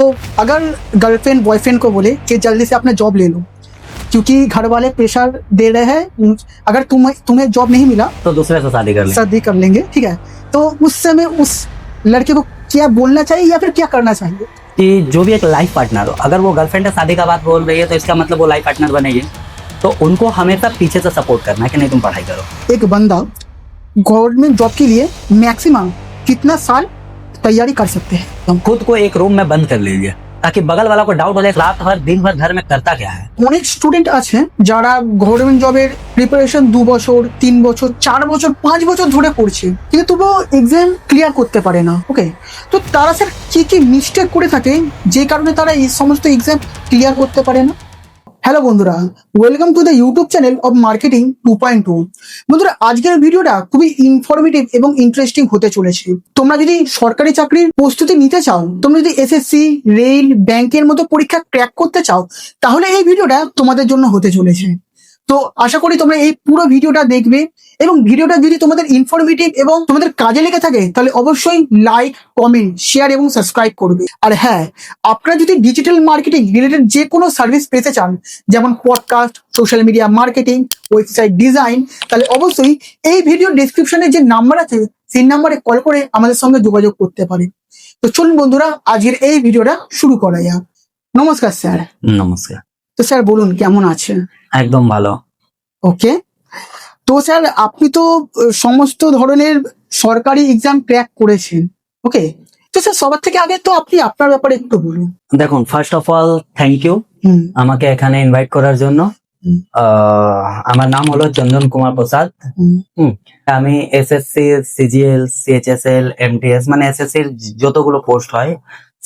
तो अगर girlfriend boyfriend को बोले कि जल्दी से अपना जॉब ले लो, क्योंकि घर वाले प्रेशर दे रहे हैं, अगर तुम्हें जॉब नहीं मिला तो दूसरे से शादी कर लेंगे, ठीक है, तो उस समय उस लड़के को क्या बोलना चाहिए या फिर क्या करना चाहिए? कि जो भी एक लाइफ पार्टनर हो, अगर वो गर्लफ्रेंड है शादी का बात बोल रही है तो इसका मतलब वो लाइफ पार्टनर बनेगी, तो उनको हमेशा पीछे से सपोर्ट करना है कि नहीं तुम पढ़ाई करो। एक बंदा गवर्नमेंट जॉब के लिए मैक्सिमम कितना साल तैयारी कर सकते हैं? तुम खुद को एक रूम में बंद कर लीजिए ताकि बगल वाला को डाउट हो जाए रात भर दिन भर घर में करता क्या है। অনেক স্টুডেন্ট আছে যারা গভর্নমেন্ট জবের প্রিপারেশন 2 বছর 3 বছর 4 বছর 5 বছর ধরে পড়ছে, কিন্তু তবুও এক্সাম ক্লিয়ার করতে পারে না। ওকে, তো তারা স্যার কি কি মিস্টেক করে থাকে যে কারণে তারা এই সমস্ত এক্সাম ক্লিয়ার করতে পারে না? হ্যালো বন্ধুরা, welcome to the YouTube channel of marketing 2.2। বন্ধুরা, আজকের ভিডিওটা খুবই ইনফরমেটিভ এবং ইন্টারেস্টিং হতে চলেছে। তোমরা যদি সরকারি চাকরির প্রস্তুতি নিতে চাও, তোমরা যদি এসএসসি, রেল, ব্যাংকের মতো পরীক্ষা ক্র্যাক করতে চাও, তাহলে এই ভিডিওটা তোমাদের জন্য হতে চলেছে। তো আশা করি তোমরা এই পুরো ভিডিওটা দেখবে এবং ভিডিওটা যদি তোমাদের ইনফরমেটিভ এবং তোমাদের কাজে লেগে থাকে তাহলে অবশ্যই লাইক, কমেন্ট, শেয়ার এবং সাবস্ক্রাইব করবে। আর হ্যাঁ, আপনারা যদি ডিজিটাল মার্কেটিং রিলেটেড যে কোনো সার্ভিস পেতে চান, যেমন podcast, social media marketing, website design, তাহলে অবশ্যই এই ভিডিও ডেসক্রিপশনে যে নাম্বার আছে সেই নাম্বারে কল করে আমাদের সঙ্গে যোগাযোগ করতে পারে। তো চলুন বন্ধুরা, আজকের এই ভিডিওটা শুরু করা যাক। নমস্কার স্যার। নমস্কার। তো স্যার বলুন, কেমন আছেন? একদম ভালো। ওকে, তো স্যার আপনি তো সমস্ত ধরনের সরকারি এক্সাম ক্র্যাক করেছেন। ওকে, তো স্যার সবার থেকে আগে তো আপনি আপনার ব্যাপারে একটু বলুন। দেখুন, first of all thank you আমাকে এখানে ইনভাইট করার জন্য। আমার নাম হলো চন্দন কুমার প্রসাদ। আমি এসএসসি, সিজিএল, সিএইচএসএল, এমটিএস মানে এসএসসির যতগুলো পোস্ট হয়,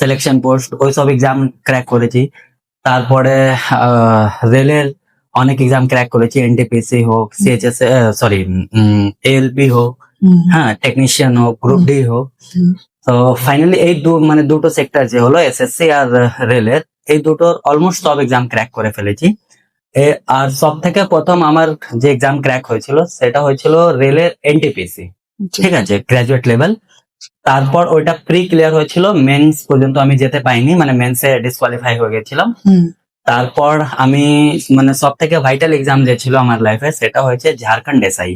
সিলেকশন পোস্ট, ওইসব এক্সাম ক্র্যাক করেছি। তারপরে রেলের অনেক এক্সাম ক্র্যাক করেছি, এনটিপিসি হোক, সিএইচএস সরি এএলপি হোক, হ্যাঁ টেকনিশিয়ান হোক, গ্রুপ ডি হোক। তো ফাইনালি এই দুটো সেক্টর যে হলো এসএসসি আর রেলের, এই দুটোর অলমোস্ট সব এক্সাম ক্র্যাক করে ফেলেছি। আর সব থেকে প্রথম আমার যে এক্সাম ক্র্যাক হয়েছিল সেটা হয়েছিল রেলের এনটিপিসি, ঠিক আছে, গ্রাজুয়েট লেভেল। তারপর ওইটা প্রি ক্লিয়ার হয়েছিল, মেন্স পর্যন্ত আমি যেতে পাইনি, মানে মেন্সে ডিসকোয়ালিফাই হয়ে গেছিলাম। তারপর আমি মানে সব থেকে ভাইটাল এক্সাম যে ছিল আমার লাইফে সেটা হয়েছে ঝাড়খণ্ড এসআই।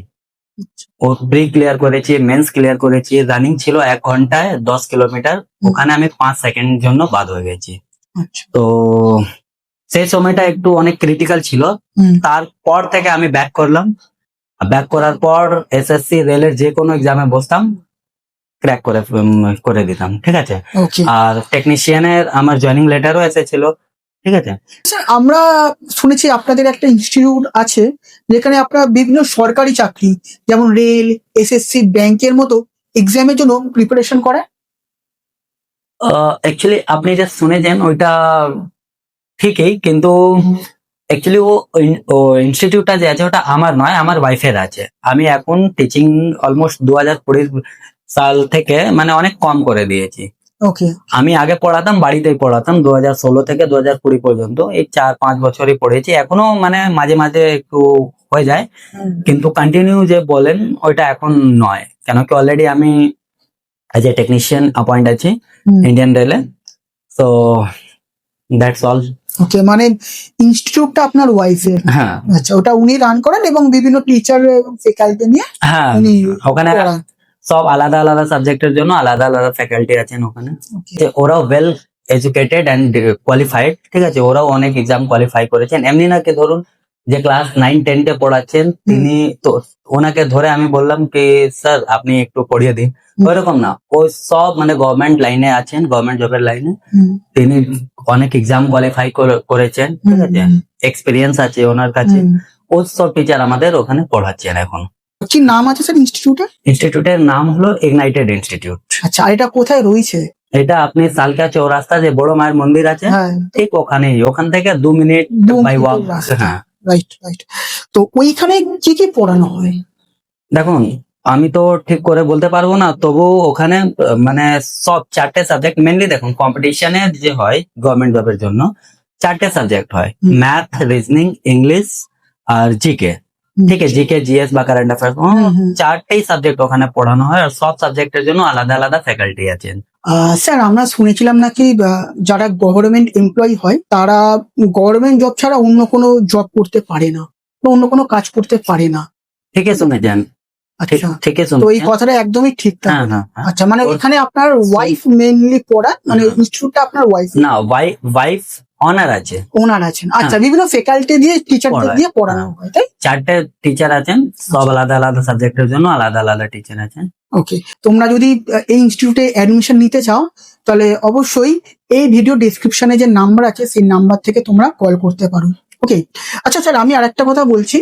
ও প্রি ক্লিয়ার করেছি, মেন্স ক্লিয়ার করেছি, রানিং ছিল 1 ঘন্টায় 10 কিলোমিটার, ওখানে আমি 5 সেকেন্ড জন্য বাদ হয়ে গেছি। তো সেই সময়টা একটু অনেক ক্রিটিক্যাল ছিল। তারপর থেকে আমি ব্যাক করলাম, ব্যাক করার পর এসএসসি, রেলের যে কোনো এক্সামে বসতাম, ক্র্যাক করে দিতাম, ঠিক আছে। আর টেকনিশিয়ানের আমার জয়েনিং লেটারও এসেছিল, ঠিক আছে। স্যার আমরা শুনেছি আপনাদের একটা ইনস্টিটিউট আছে যেখানে আপনারা বিভিন্ন সরকারি চাকরি যেমন রেল, এসএসসি, ব্যাংকের মতো এক্সামের জন্য প্রিপারেশন করে। অ্যাকচুয়ালি আপনি যা শুনেছেন ওইটা ঠিকই, কিন্তু অ্যাকচুয়ালি ও ইনস্টিটিউটটা যে আছে ওটা আমার নয়, আমার ওয়াইফের আছে। আমি এখন টিচিং অলমোস্ট 2020 সাল থেকে মানে অনেক কম করে দিয়েছি। ওকে, আমি আগে পড়াতাম, বাড়িতেই পড়াতাম 2016 থেকে 2020 পর্যন্ত, এই 4-5 বছরই পড়েছি। এখনো মানে মাঝে মাঝে একটু হয়ে যায়, কিন্তু কন্টিনিউ যে বলেন ওইটা এখন নয়, কেন কি অলরেডি আমি এজ এ টেকনিশিয়ান অ্যাপয়েন্ট আছি ইন্ডিয়ান রেলে। So that's all. ওকে, মানে ইনস্টিটিউটটা আপনার ওয়াইফের? হ্যাঁ। আচ্ছা, ওটা উনি রান করেন এবং বিভিন্ন টিচার এবং ফ্যাকাল্টি নিয়ে হ্যাঁ উনি ওখানে সব আলাদা আলাদা সাবজেক্টের জন্য আলাদা আলাদা ফ্যাকাল্টি আছেন ওখানে। ওরাও ওয়েল এডুকেটেড অ্যান্ড কোয়ালিফাইড, ঠিক আছে, ওরাও অনেক এক্সাম কোয়ালিফাই করেছেন। এমনি না কি ধরুন যে ক্লাস 9-10 পড়াচ্ছেন তিনি, তো ওনাকে ধরে আমি বললাম কি স্যার আপনি একটু পড়িয়ে দিন, ওইরকম না। ওই সব মানে গভর্নমেন্ট লাইনে আছেন, গভর্নমেন্ট জবের লাইনে, তিনি অনেক এক্সাম কোয়ালিফাই করেছেন, ঠিক আছে, এক্সপিরিয়েন্স আছে ওনার কাছে। ওই সব টিচার আমাদের ওখানে পড়াচ্ছেন এখন। কি নাম আছে স্যার ইনস্টিটিউটের? ইনস্টিটিউটের নাম হলো ইগনাইটেড ইনস্টিটিউট। আচ্ছা, আর এটা কোথায় রয়েছে? এটা আপনি সালকা চৌরাস্তা যে বড় মায়ের মন্দির আছে ঠিক ওখানেই, ওখান থেকে 2 মিনিট বাই ওয়াক। হ্যাঁ, রাইট রাইট। তো ওইখানে কি কি পড়ানো হয়? দেখুন আমি তো ঠিক করে বলতে পারবো না, তবু ওখানে মানে সব 4টে সাবজেক্ট মেনলি, দেখুন কম্পিটিশনে যে হয় গভর্নমেন্ট জবের জন্য 4টে সাবজেক্ট হয়, ম্যাথ, রিজনিং, ইংলিশ আর জিকে, ঠিক আছে, জিকে, জিএস বা কারেন্ট অ্যাফেয়ার্স, 4টেই সাবজেক্ট ওখানে পড়ানো হয়। আর সব সাবজেক্টের জন্য আলাদা আলাদা ফ্যাকাল্টি আছেন। স্যার আমরা শুনেছিলাম নাকি যারা গভর্নমেন্ট এমপ্লয়ি হয় তারা গভর্নমেন্ট জব ছাড়া অন্য কোনো জব করতে পারে না বা অন্য কোনো কাজ করতে পারে না। ठीक है শুনেছেন, আচ্ছা, ঠিক है তো এই শুনেছেন। কথাটা একদমই ঠিক তা? হ্যাঁ হ্যাঁ হ্যাঁ। আচ্ছা, মানে এখানে আপনার ওয়াইফ মেইনলি পড়া, মানে হ্যাঁ। ইনস্টিটিউটটা আপনার ওয়াইফ না, ওয়াইফ অনার আছে, ওনার আছেন। আচ্ছা, বিভিন্ন ফ্যাকাল্টি দিয়ে টিচারদের পড়ায়। দিয়ে পড়ানো হ্যাঁ। হয়, তাই? 4টে টিচার আছেন, সব আলাদা আলাদা সাবজেক্টের জন্য আলাদা আলাদা টিচার আছেন। ওকে, তোমরা যদি এই ইনস্টিটিউটে অ্যাডমিশন নিতে চাও তাহলে অবশ্যই এই ভিডিও ডেসক্রিপশনে যে নাম্বার আছে সেই নাম্বার থেকে তোমরা কল করতে পারো। ওকে, আচ্ছা স্যার, আমি আরেকটা কথা বলছি।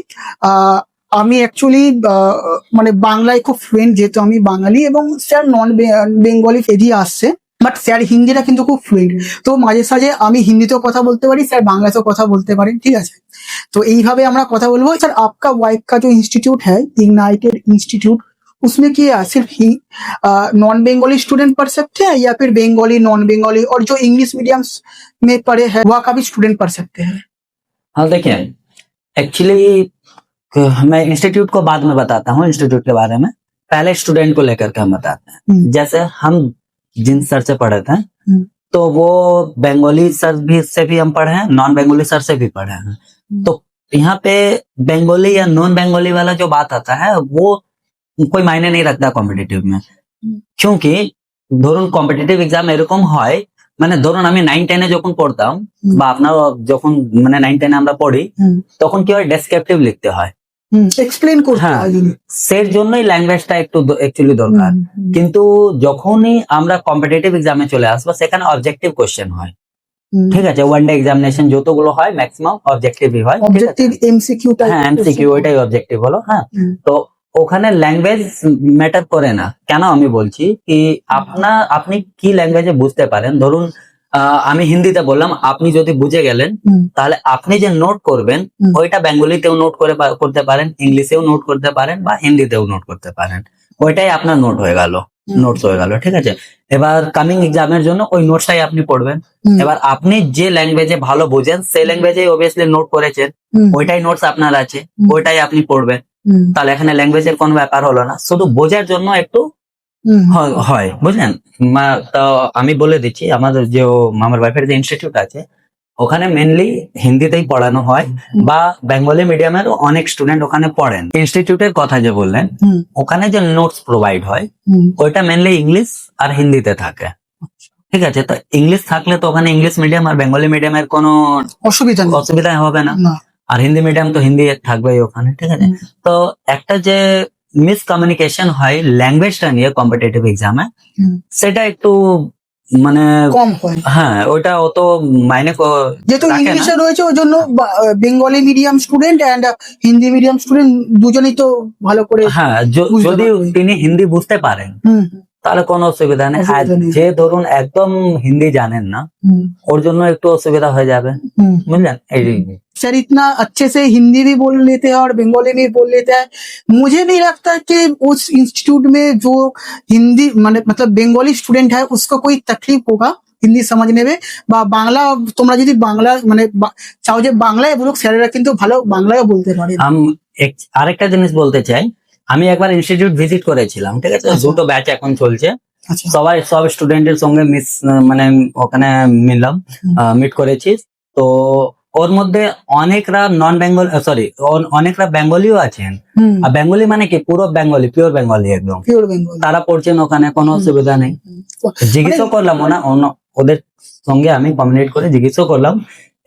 আমি অ্যাকচুয়ালি মানে বাংলায় খুব ফ্লুয়েন্ট, যেহেতু আমি বাঙালি, এবং স্যার নন বেঙ্গলি এদিকে আসছে, বাট স্যার হিন্দিটা কিন্তু খুব ফ্লুয়েন্ট। তো মাঝে সাঝে আমি হিন্দিতেও কথা বলতে পারি, স্যার বাংলাতেও কথা বলতে পারেন, ঠিক আছে? तो এইভাবে আমরা কথা বলবো। सर आपका वाइफ का जो इंस्टीट्यूट है इग्नाइटेड इंस्टीट्यूट, उसमें क्या सिर्फ ही नॉन बंगाली स्टूडेंट पढ़ सकते हैं या फिर बंगाली नॉन बंगाली और जो इंग्लिश मीडियम में पढ़े हैं वह का भी स्टूडेंट पढ़ सकते हैं? हाँ देखिए, एक्चुअली मैं इंस्टीट्यूट को बाद में बताता हूँ, इंस्टीट्यूट के बारे में पहले स्टूडेंट को लेकर के हम बताते हैं। जैसे हम जिन सर से पढ़े थे तो वो बंगाली सर भी से भी हम पढ़े हैं, नॉन बंगाली सर से भी पढ़े हैं। तो यहाँ पे बंगाली या नॉन बंगाली वाला जो बात आता है वो कोई मायने नहीं रखता कॉम्पिटिटिव में, क्योंकि ধরুন কম্পিটিটিভ এক্সাম এরকম হয়, মানে ধরুন আমি 9-10-এ যখন পড়তাম বা আপনার যখন মানে 9-10-এ আমরা পড়ি তখন কি হয়, ডেসক্রিপটিভ লিখতে হয়, এক্সপ্লেন করতে হ্যাঁ। হয়। সের জন্যই ল্যাঙ্গুয়েজটা একটু অ্যাকচুয়ালি দরকার। কিন্তু যখনই আমরা কম্পিটিটিভ এক্সামে চলে আসবো সেখানে অবজেক্টিভ কোশ্চেন হয়, ঠিক আছে? ওয়ান ডে এক্সামিনেশন যতগুলো হয় ম্যাক্সিমাম অবজেক্টিভই হয়, অবজেক্টিভ এমসিকিউ টাইপ। হ্যাঁ এমসিকিউ ওইটাই অবজেক্টিভ হলো। হ্যাঁ, তো ওখানে ল্যাঙ্গুয়েজ ম্যাটার করে না। কেন আমি বলছি কি, আপনি কি ল্যাঙ্গুয়েজে বুঝতে পারেন, ধরুন আমি হিন্দিতে বললাম, আপনি যদি বুঝে গেলেন তাহলে আপনি যে নোট করবেন ওইটা বেঙ্গলিতেও নোট করতে পারেন, ইংলিশেও নোট করতে পারেন বা হিন্দিতেও নোট করতে পারেন, ওইটাই আপনার নোট হয়ে গেল, নোটস হয়ে গেল, ঠিক আছে? এবার কামিং এক্সামের জন্য ওই নোটসটাই আপনি পড়বেন। এবার আপনি যে ল্যাঙ্গুয়েজে ভালো বোঝেন সেই ল্যাঙ্গুয়েজে অবভিয়াসলি নোট করেছেন, ওইটাই নোটস আপনার আছে, ওইটাই আপনি পড়বেন। তাহলে এখানে ল্যাঙ্গুয়েজের কোনো ব্যাপার হলো না, শুধু বোঝার জন্য একটু হয়, বুঝলেন? তো আমি বলে দিচ্ছি, আমাদের যে আমার ওয়াইফের যে ইনস্টিটিউট আছে ওখানে মেনলি হিন্দিতেই পড়ানো হয় বা বেঙ্গলি মিডিয়ামের অনেক স্টুডেন্ট ওখানে পড়েন। ইনস্টিটিউটের কথা যে বললেন, ওখানে যে নোটস প্রোভাইড হয় ওইটা মেনলি ইংলিশ আর হিন্দিতে থাকে, ঠিক আছে? তো ইংলিশ থাকলে তো ওখানে ইংলিশ মিডিয়াম আর বেঙ্গলি মিডিয়ামের কোনো অসুবিধা হবে না, আর হিন্দি মিডিয়াম তো হিন্দি থাকবেই ওখানে, ঠিক আছে? তো একটা যে মিসকমিউনিকেশন হয় ল্যাঙ্গুয়েজটা নিয়ে কম্পিটিটিভ এক্সামে, সেটা একটু মানে কম হয়। হ্যাঁ, ওইটা অত মাইনে যেহেতু ইংলিশে রয়েছে ওই জন্য Bengali medium student and Hindi medium student দুজনেই তো ভালো করে, হ্যাঁ, যদি তিনি হিন্দি বুঝতে পারেন তাহলে কোনো অসুবিধা নেই। আর যে ধরুন একদম হিন্দি জানেন না ওর জন্য একটু অসুবিধা হয়ে যাবে, বুঝলেন? এই सर इतना अच्छे से हिंदी भी बोल लेते हैं और बंगाली भी बोल लेते हैं, मुझे नहीं लगता कि उस इंस्टीट्यूट में जो हिंदी मतलब बंगाली स्टूडेंट है उसको कोई तकलीफ होगा হিন্দি समझने में। বা বাংলা তোমরা যদি বাংলা চাও যে বাংলায় বলুক, স্যারেরা কিন্তু ভালো বাংলায় বলতে পারে। আরেকটা জিনিস বলতে চাই, আমি একবার ইনস্টিটিউট ভিজিট করেছিলাম, ঠিক আছে? দুটো ব্যাচ এখন চলছে, সব স্টুডেন্টের সঙ্গে ওখানে মিট করেছি। তো ওর মধ্যে অনেকরা অনেকরা বেঙ্গলিও আছেন, আর বেঙ্গলি মানে কি পুরো বেঙ্গলি, পিওর বেঙ্গলি, একদম তারা পড়ছেন ওখানে, কোনো অসুবিধা নেই। জিজ্ঞেসও করলাম ওদের সঙ্গে আমি কমিউনিকেট করে জিজ্ঞেসও করলাম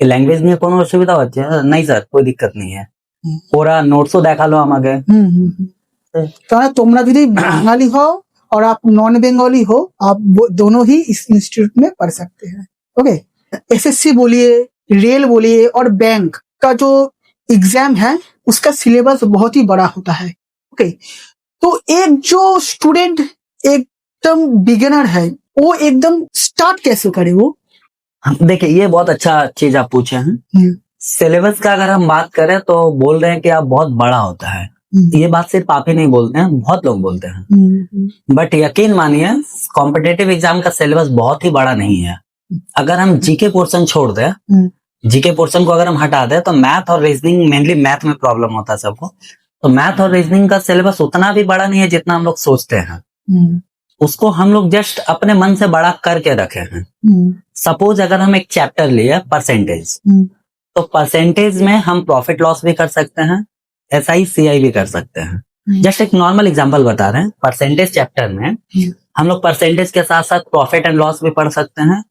ল্যাঙ্গুয়েজ নিয়ে কোনো অসুবিধা হচ্ছে? নাই স্যার, कोई दिक्कत नहीं है। ওরা নোটসও দেখালো আমাকে। তাহলে তোমরা যদি বাঙালি হও और आप नॉन बंगाली हो, आप दोनों ही इस इंस्टीट्यूट में पढ़ सकते हैं। ओके, एसएससी बोलिए, रेल बोलिए और बैंक का जो एग्जाम है उसका सिलेबस बहुत ही बड़ा होता है। ओके, तो एक जो स्टूडेंट एकदम बिगिनर है वो एकदम स्टार्ट कैसे करे वो? देखिए, ये बहुत अच्छा चीज आप पूछे हैं। सिलेबस का अगर हम बात करें तो बोल रहे हैं कि आप बहुत बड़ा होता है, ये बात सिर्फ आप ही नहीं बोलते हैं, बहुत लोग बोलते हैं, बट यकीन मानिए कॉम्पिटिटिव एग्जाम का सिलेबस बहुत ही बड़ा नहीं है। अगर हम जीके पोर्शन छोड़ दें, जीके पोर्शन को अगर हम हटा दें तो मैथ और रीजनिंग, मेनली मैथ में प्रॉब्लम होता है सबको, तो मैथ और रीजनिंग का सिलेबस उतना भी बड़ा नहीं है जितना हम लोग सोचते हैं। उसको हम लोग जस्ट अपने मन से बड़ा करके रखे हैं। सपोज अगर हम एक चैप्टर लिए परसेंटेज, तो परसेंटेज में हम प्रॉफिट लॉस भी कर सकते हैं, SI CI भी कर सकते हैं। जस्ट एक नॉर्मल एग्जांपल बता रहे हैं, परसेंटेज चैप्टर में हम लोग परसेंटेज के साथ साथ प्रॉफिट एंड लॉस भी पढ़ सकते हैं,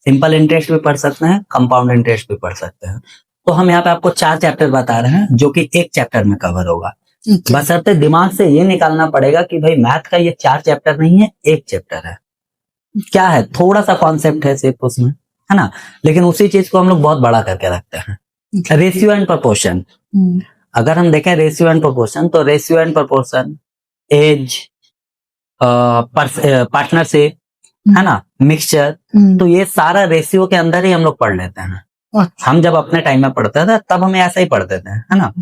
सिंपल इंटरेस्ट भी पढ़ सकते हैं, कंपाउंड इंटरेस्ट भी पढ़ सकते हैं। तो हम यहाँ पे आपको 4 चैप्टर बता रहे हैं जो कि एक चैप्टर में कवर होगा। बशर्ते दिमाग से ये निकालना पड़ेगा कि भाई मैथ का ये 4 चैप्टर नहीं है, एक चैप्टर है। क्या है, थोड़ा सा कॉन्सेप्ट है सिर्फ उसमें, है ना, लेकिन उसी चीज को हम लोग बहुत बड़ा करके रखते हैं। रेशियो एंड प्रोपोर्शन, अगर हम देखें रेशियो एंड प्रोपोर्शन, तो ratio and proportion, age, partnership, है ना, मिक्सचर, तो ये सारा रेशियो के अंदर ही हम लोग पढ़ लेते हैं। हम जब अपने टाइम में पढ़ते थे तब हमें ऐसा ही पढ़ते थे, है ना।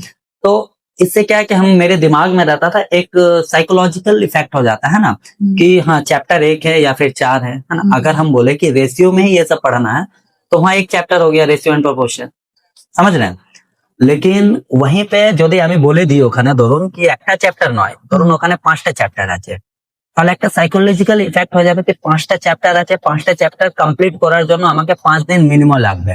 तो इससे क्या है कि हम, मेरे दिमाग में रहता था, एक साइकोलॉजिकल इफेक्ट हो जाता है ना कि हाँ चैप्टर 1 है या फिर 4 है ना। अगर हम बोले कि रेशियो में ही ये सब पढ़ना है तो वहां एक चैप्टर हो गया रेशियो एंड प्रोपोर्शन, समझ रहे हैं। लेकिन वहीं पे যদি আমি বলে দিই ওখানে ধরুন কি একটা চ্যাপ্টার নয়, ধরুন ওখানে 5টা চ্যাপ্টার আছে, তাহলে একটা সাইকোলজিক্যাল ইফেক্ট হয়ে যাবে যে 5টা চ্যাপ্টার আছে, 5টা চ্যাপ্টার কমপ্লিট করার জন্য আমাকে 5 দিন মিনিমাম লাগবে।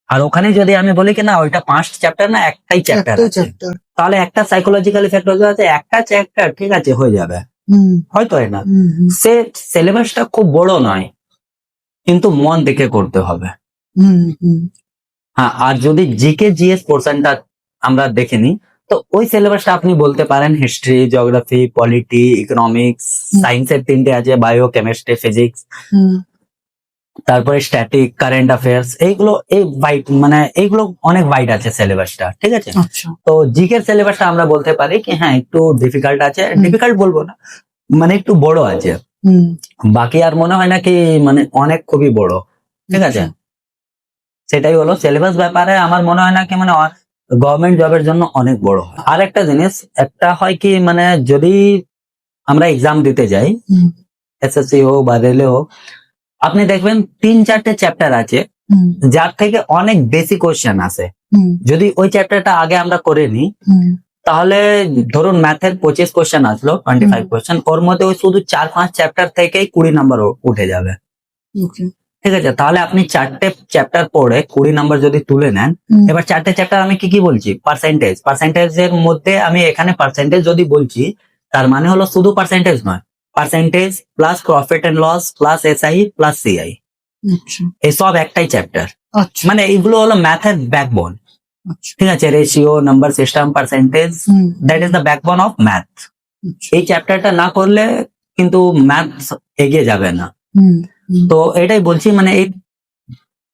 আর ওখানে যদি আমি বলি কি না ওইটা 5 চ্যাপ্টার না, একটাই চ্যাপ্টার আছে, তাহলে একটা সাইকোলজিক্যাল ইফেক্ট হয়ে যাবে, একটা চ্যাপ্টার ঠিক আছে হয়ে যাবে, হয়তো হয় না। সে সিলেবাসটা খুব বড় নয়, কিন্তু মন দেখে করতে হবে। হ্যাঁ, আর যদি জিকে জিএস পোর্শনটা আমরা দেখে নিই, তো ওই সিলেবাসটা আপনি বলতে পারেন হিস্ট্রি, জিওগ্রাফি, পলিটি, ইকোনমিক্স, সায়েন্সের 3টে আছে, বায়ো, কেমিস্ট্রি, ফিজিক্স, তারপরে স্ট্যাটিক, কারেন্ট অ্যাফেয়ার্স, এইগুলো এই ওয়াইড, মানে এইগুলো অনেক ওয়াইড আছে সিলেবাসটা, ঠিক আছে। তো জিকের সিলেবাসটা আমরা বলতে পারি কি হ্যাঁ একটু ডিফিকাল্ট আছে, ডিফিকাল্ট বলবো না, মানে একটু বড় আছে। বাকি আর মনে হয় না কি মানে অনেক খুবই বড়, ঠিক আছে। সেটাই হলো সিলেবাস ব্যাপারে আমার মনে হয় না কি মানে গভর্নমেন্ট জবের জন্য অনেক বড় হয়। আর একটা জিনিস, একটা হয় কি মানে যদি আমরা এক্সাম দিতে যাই, এসএসসি হোক বা রেলে হোক, আপনি দেখবেন 3-4টে চ্যাপ্টার আছে যার থেকে অনেক বেশি কোশ্চেন আসে। যদি ওই চ্যাপ্টারটা আগে আমরা করে নিই, তাহলে ধরুন ম্যাথের 25 কোশ্চেন আসলো, 25 কোশ্চেন, ওর মধ্যে ওই শুধু 4-5 চ্যাপ্টার থেকেই 20 নাম্বার উঠে যাবে, ঠিক আছে। তাহলে আপনি 4টে চ্যাপ্টার পড়ে 20 নাম্বার যদি তুলে নেন, এবার 4টে চ্যাপ্টার আমি কি কি বলছি, পার্সেন্টেজের মধ্যে আমি এখানে পার্সেন্টেজ যদি বলছি, তার মানে হলো শুধু পার্সেন্টেজ নয়, percentage plus profit and loss plus SI plus CI, এসব একটাই চ্যাপ্টার। মানে এইগুলো হলো ম্যাথের ব্যাকবোন, ঠিক আছে। Ratio, number system, percentage, that is the backbone of math. এই চ্যাপ্টারটা না করলে কিন্তু ম্যাথ এগিয়ে যাবে না। তো এটাই বলছি, মানে এই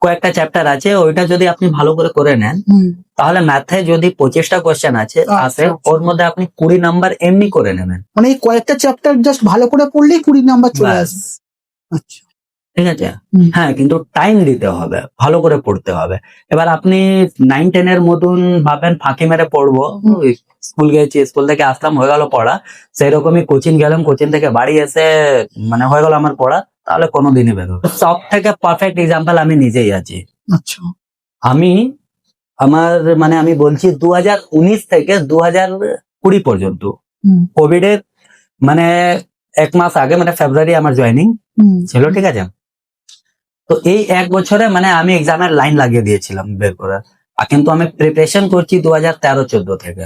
কয়েকটা চ্যাপ্টার আছে, ওইটা যদি আপনি ভালো করে নেন, তাহলে ম্যাথে যদি 25টা কোশ্চেন আছে আসে, ওর মধ্যে আপনি 20 নাম্বার এমনি করে নেবেন। মানে এই কয়েকটা চ্যাপ্টার জাস্ট ভালো করে পড়লেই 20 নাম্বার চলে আসবে। আচ্ছা, ঠিক আছে। হ্যাঁ, কিন্তু টাইম দিতে হবে, ভালো করে পড়তে হবে। এবার আপনি 9-10 এর মতন ভাবেন ফাঁকি মেরে পড়বো, স্কুল গেছি, স্কুল থেকে আসলাম হয়ে গেল পড়া, সেই রকমই কোচিং গেলাম, কোচিং থেকে বাড়ি এসে মানে হয়ে গেল আমার পড়া, তাহলে কোনোদিনই বেরোবে। সব থেকে পারফেক্ট এক্সাম্পল আমি নিজেই আছি। আচ্ছা, আমি বলছি 2019 থেকে 2020 পর্যন্ত, কোভিড এর মানে 1 মাস আগে, মানে ফেব্রুয়ারি আমার জয়েনিং ছিল, ঠিক আছে। তো এই 1 বছরে মানে আমি এক্সামের লাইন লাগিয়ে দিয়েছিলাম বের করার, কিন্তু আমি প্রিপারেশন করছি 2013-14 থেকে।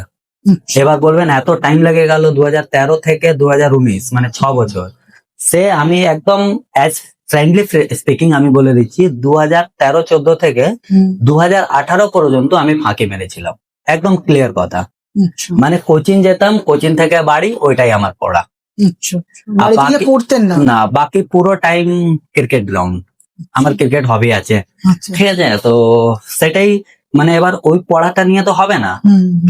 এবার বলবেন এত টাইম লেগে গেল 2013 থেকে 2019, মানে 6 বছর। সে আমি একদম অ্যাজ ফ্রেন্ডলি স্পিকিং আমি বলে দিচ্ছি, 2013-14 থেকে 2018 পর্যন্ত আমি ফাঁকি মেরেছিলাম, একদম ক্লিয়ার কথা। মানে কোচিং যেতাম, কোচিং থেকে বাড়ি, ওইটাই আমার পড়া। পড়তেন না, বাকি পুরো টাইম ক্রিকেট গ্রাউন্ড, আমার ক্রিকেট হবি আছে, ঠিক আছে। তো সেটাই মানে এবার ওই পড়াটা নিয়ে তো হবে না,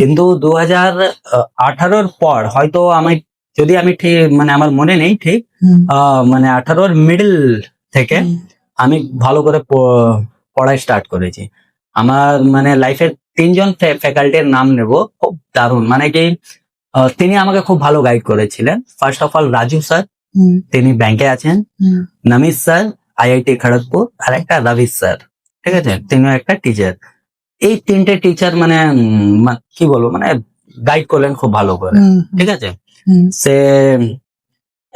কিন্তু 2018 পর হয়তো যদি আমি ঠিক মানে আমার মনে নেই ঠিক, মানে 18 মিডল থেকে আমি ভালো করে পড়াই স্টার্ট করেছি। আমার মানে লাইফের 3জন ফ্যাকাল্টির নাম নেব, খুব দারুণ, মানে কি তিনি আমাকে খুব ভালো গাইড করেছিলেন। First of all Raju sir, তিনি ব্যাংকে আছেন। নমিত স্যার, IIT খড়গপুর, আর একটা রবি স্যার, ঠিক আছে, তিনিও একটা টিচার। এই 3টে টিচার মানে কি বলবো, মানে গাইড করলেন খুব ভালো করে, ঠিক আছে। সে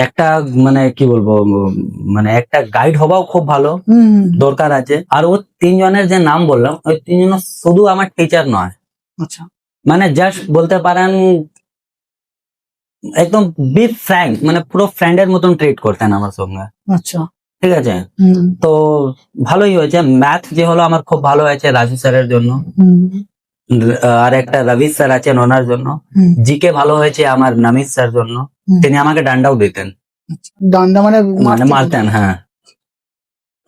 একটা মানে কি বলবো মানে একটা গাইড হওয়াও খুব ভালো দরকার আছে। আর ও তিনজনের যে নাম বললাম ওই তিনজন শুধু আমার টিচার নয়, আচ্ছা মানে জাস্ট বলতে পারেন একদম বি ফ্র্যাঙ্ক, মানে পুরো ফ্রেন্ডের মতন ট্রিট করতেন আমার সঙ্গে। আচ্ছা ঠিক আছে, তো ভালোই হয়েছে। ম্যাথ যে হলো আমার খুব ভালো হয়েছে রাজু স্যারের জন্য, আর একটা রবি স্যার আছেন ওনার জন্য। জিকে ভালো হয়েছে আমার নামিজ স্যার জন্য, তিনি আমাকে ডান্ডাও দিতেন, ডান্ডা মানে মানে মারতেন। হ্যাঁ,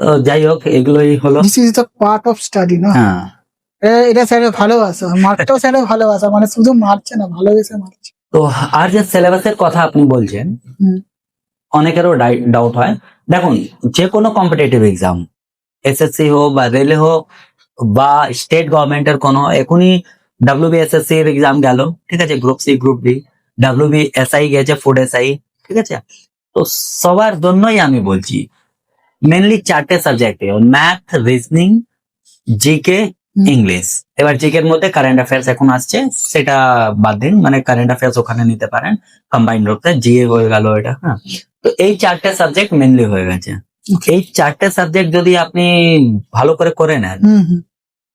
তো যাই হোক এগুলোই হলো। This is the part of study না। হ্যাঁ, এটা স্যারের ভালোবাসা, মারটাও স্যারের ভালোবাসা, মানে শুধু মারছে না, ভালোবেসে মারছে। তো আর যে সিলেবাসের কথা আপনি বলছেন, অনেকেরও ডাউট হয়। দেখুন, যে কোনো কম্পিটিটিভ এক্সাম, এসএসসি হোক বা রেলে হোক বা স্টেট গভর্নমেন্টের কোনো, এখনই ডাব্লিউবিএসএসসি এর এক্সাম গেল, ঠিক আছে, group C group D, WBSI গেছে, ফুড এসআই, ঠিক আছে। তো সবার জন্যই আমি বলছি মেনলি 4টে subject, math, reasoning, GK, English. এবার জিকে এর মধ্যে কারেন্ট অ্যাফেয়ার্স এখন আসছে, সেটা বাদ দিন, মানে কারেন্ট অ্যাফেয়ার্স ওখানে নিতে পারেন কম্বাইন্ড রূপে, জিএ হয়ে গেল এটা। হ্যাঁ, তো এই 4টে সাবজেক্ট মেনলি হয়ে গেছে। এই 4টে সাবজেক্ট যদি আপনি ভালো করে নেন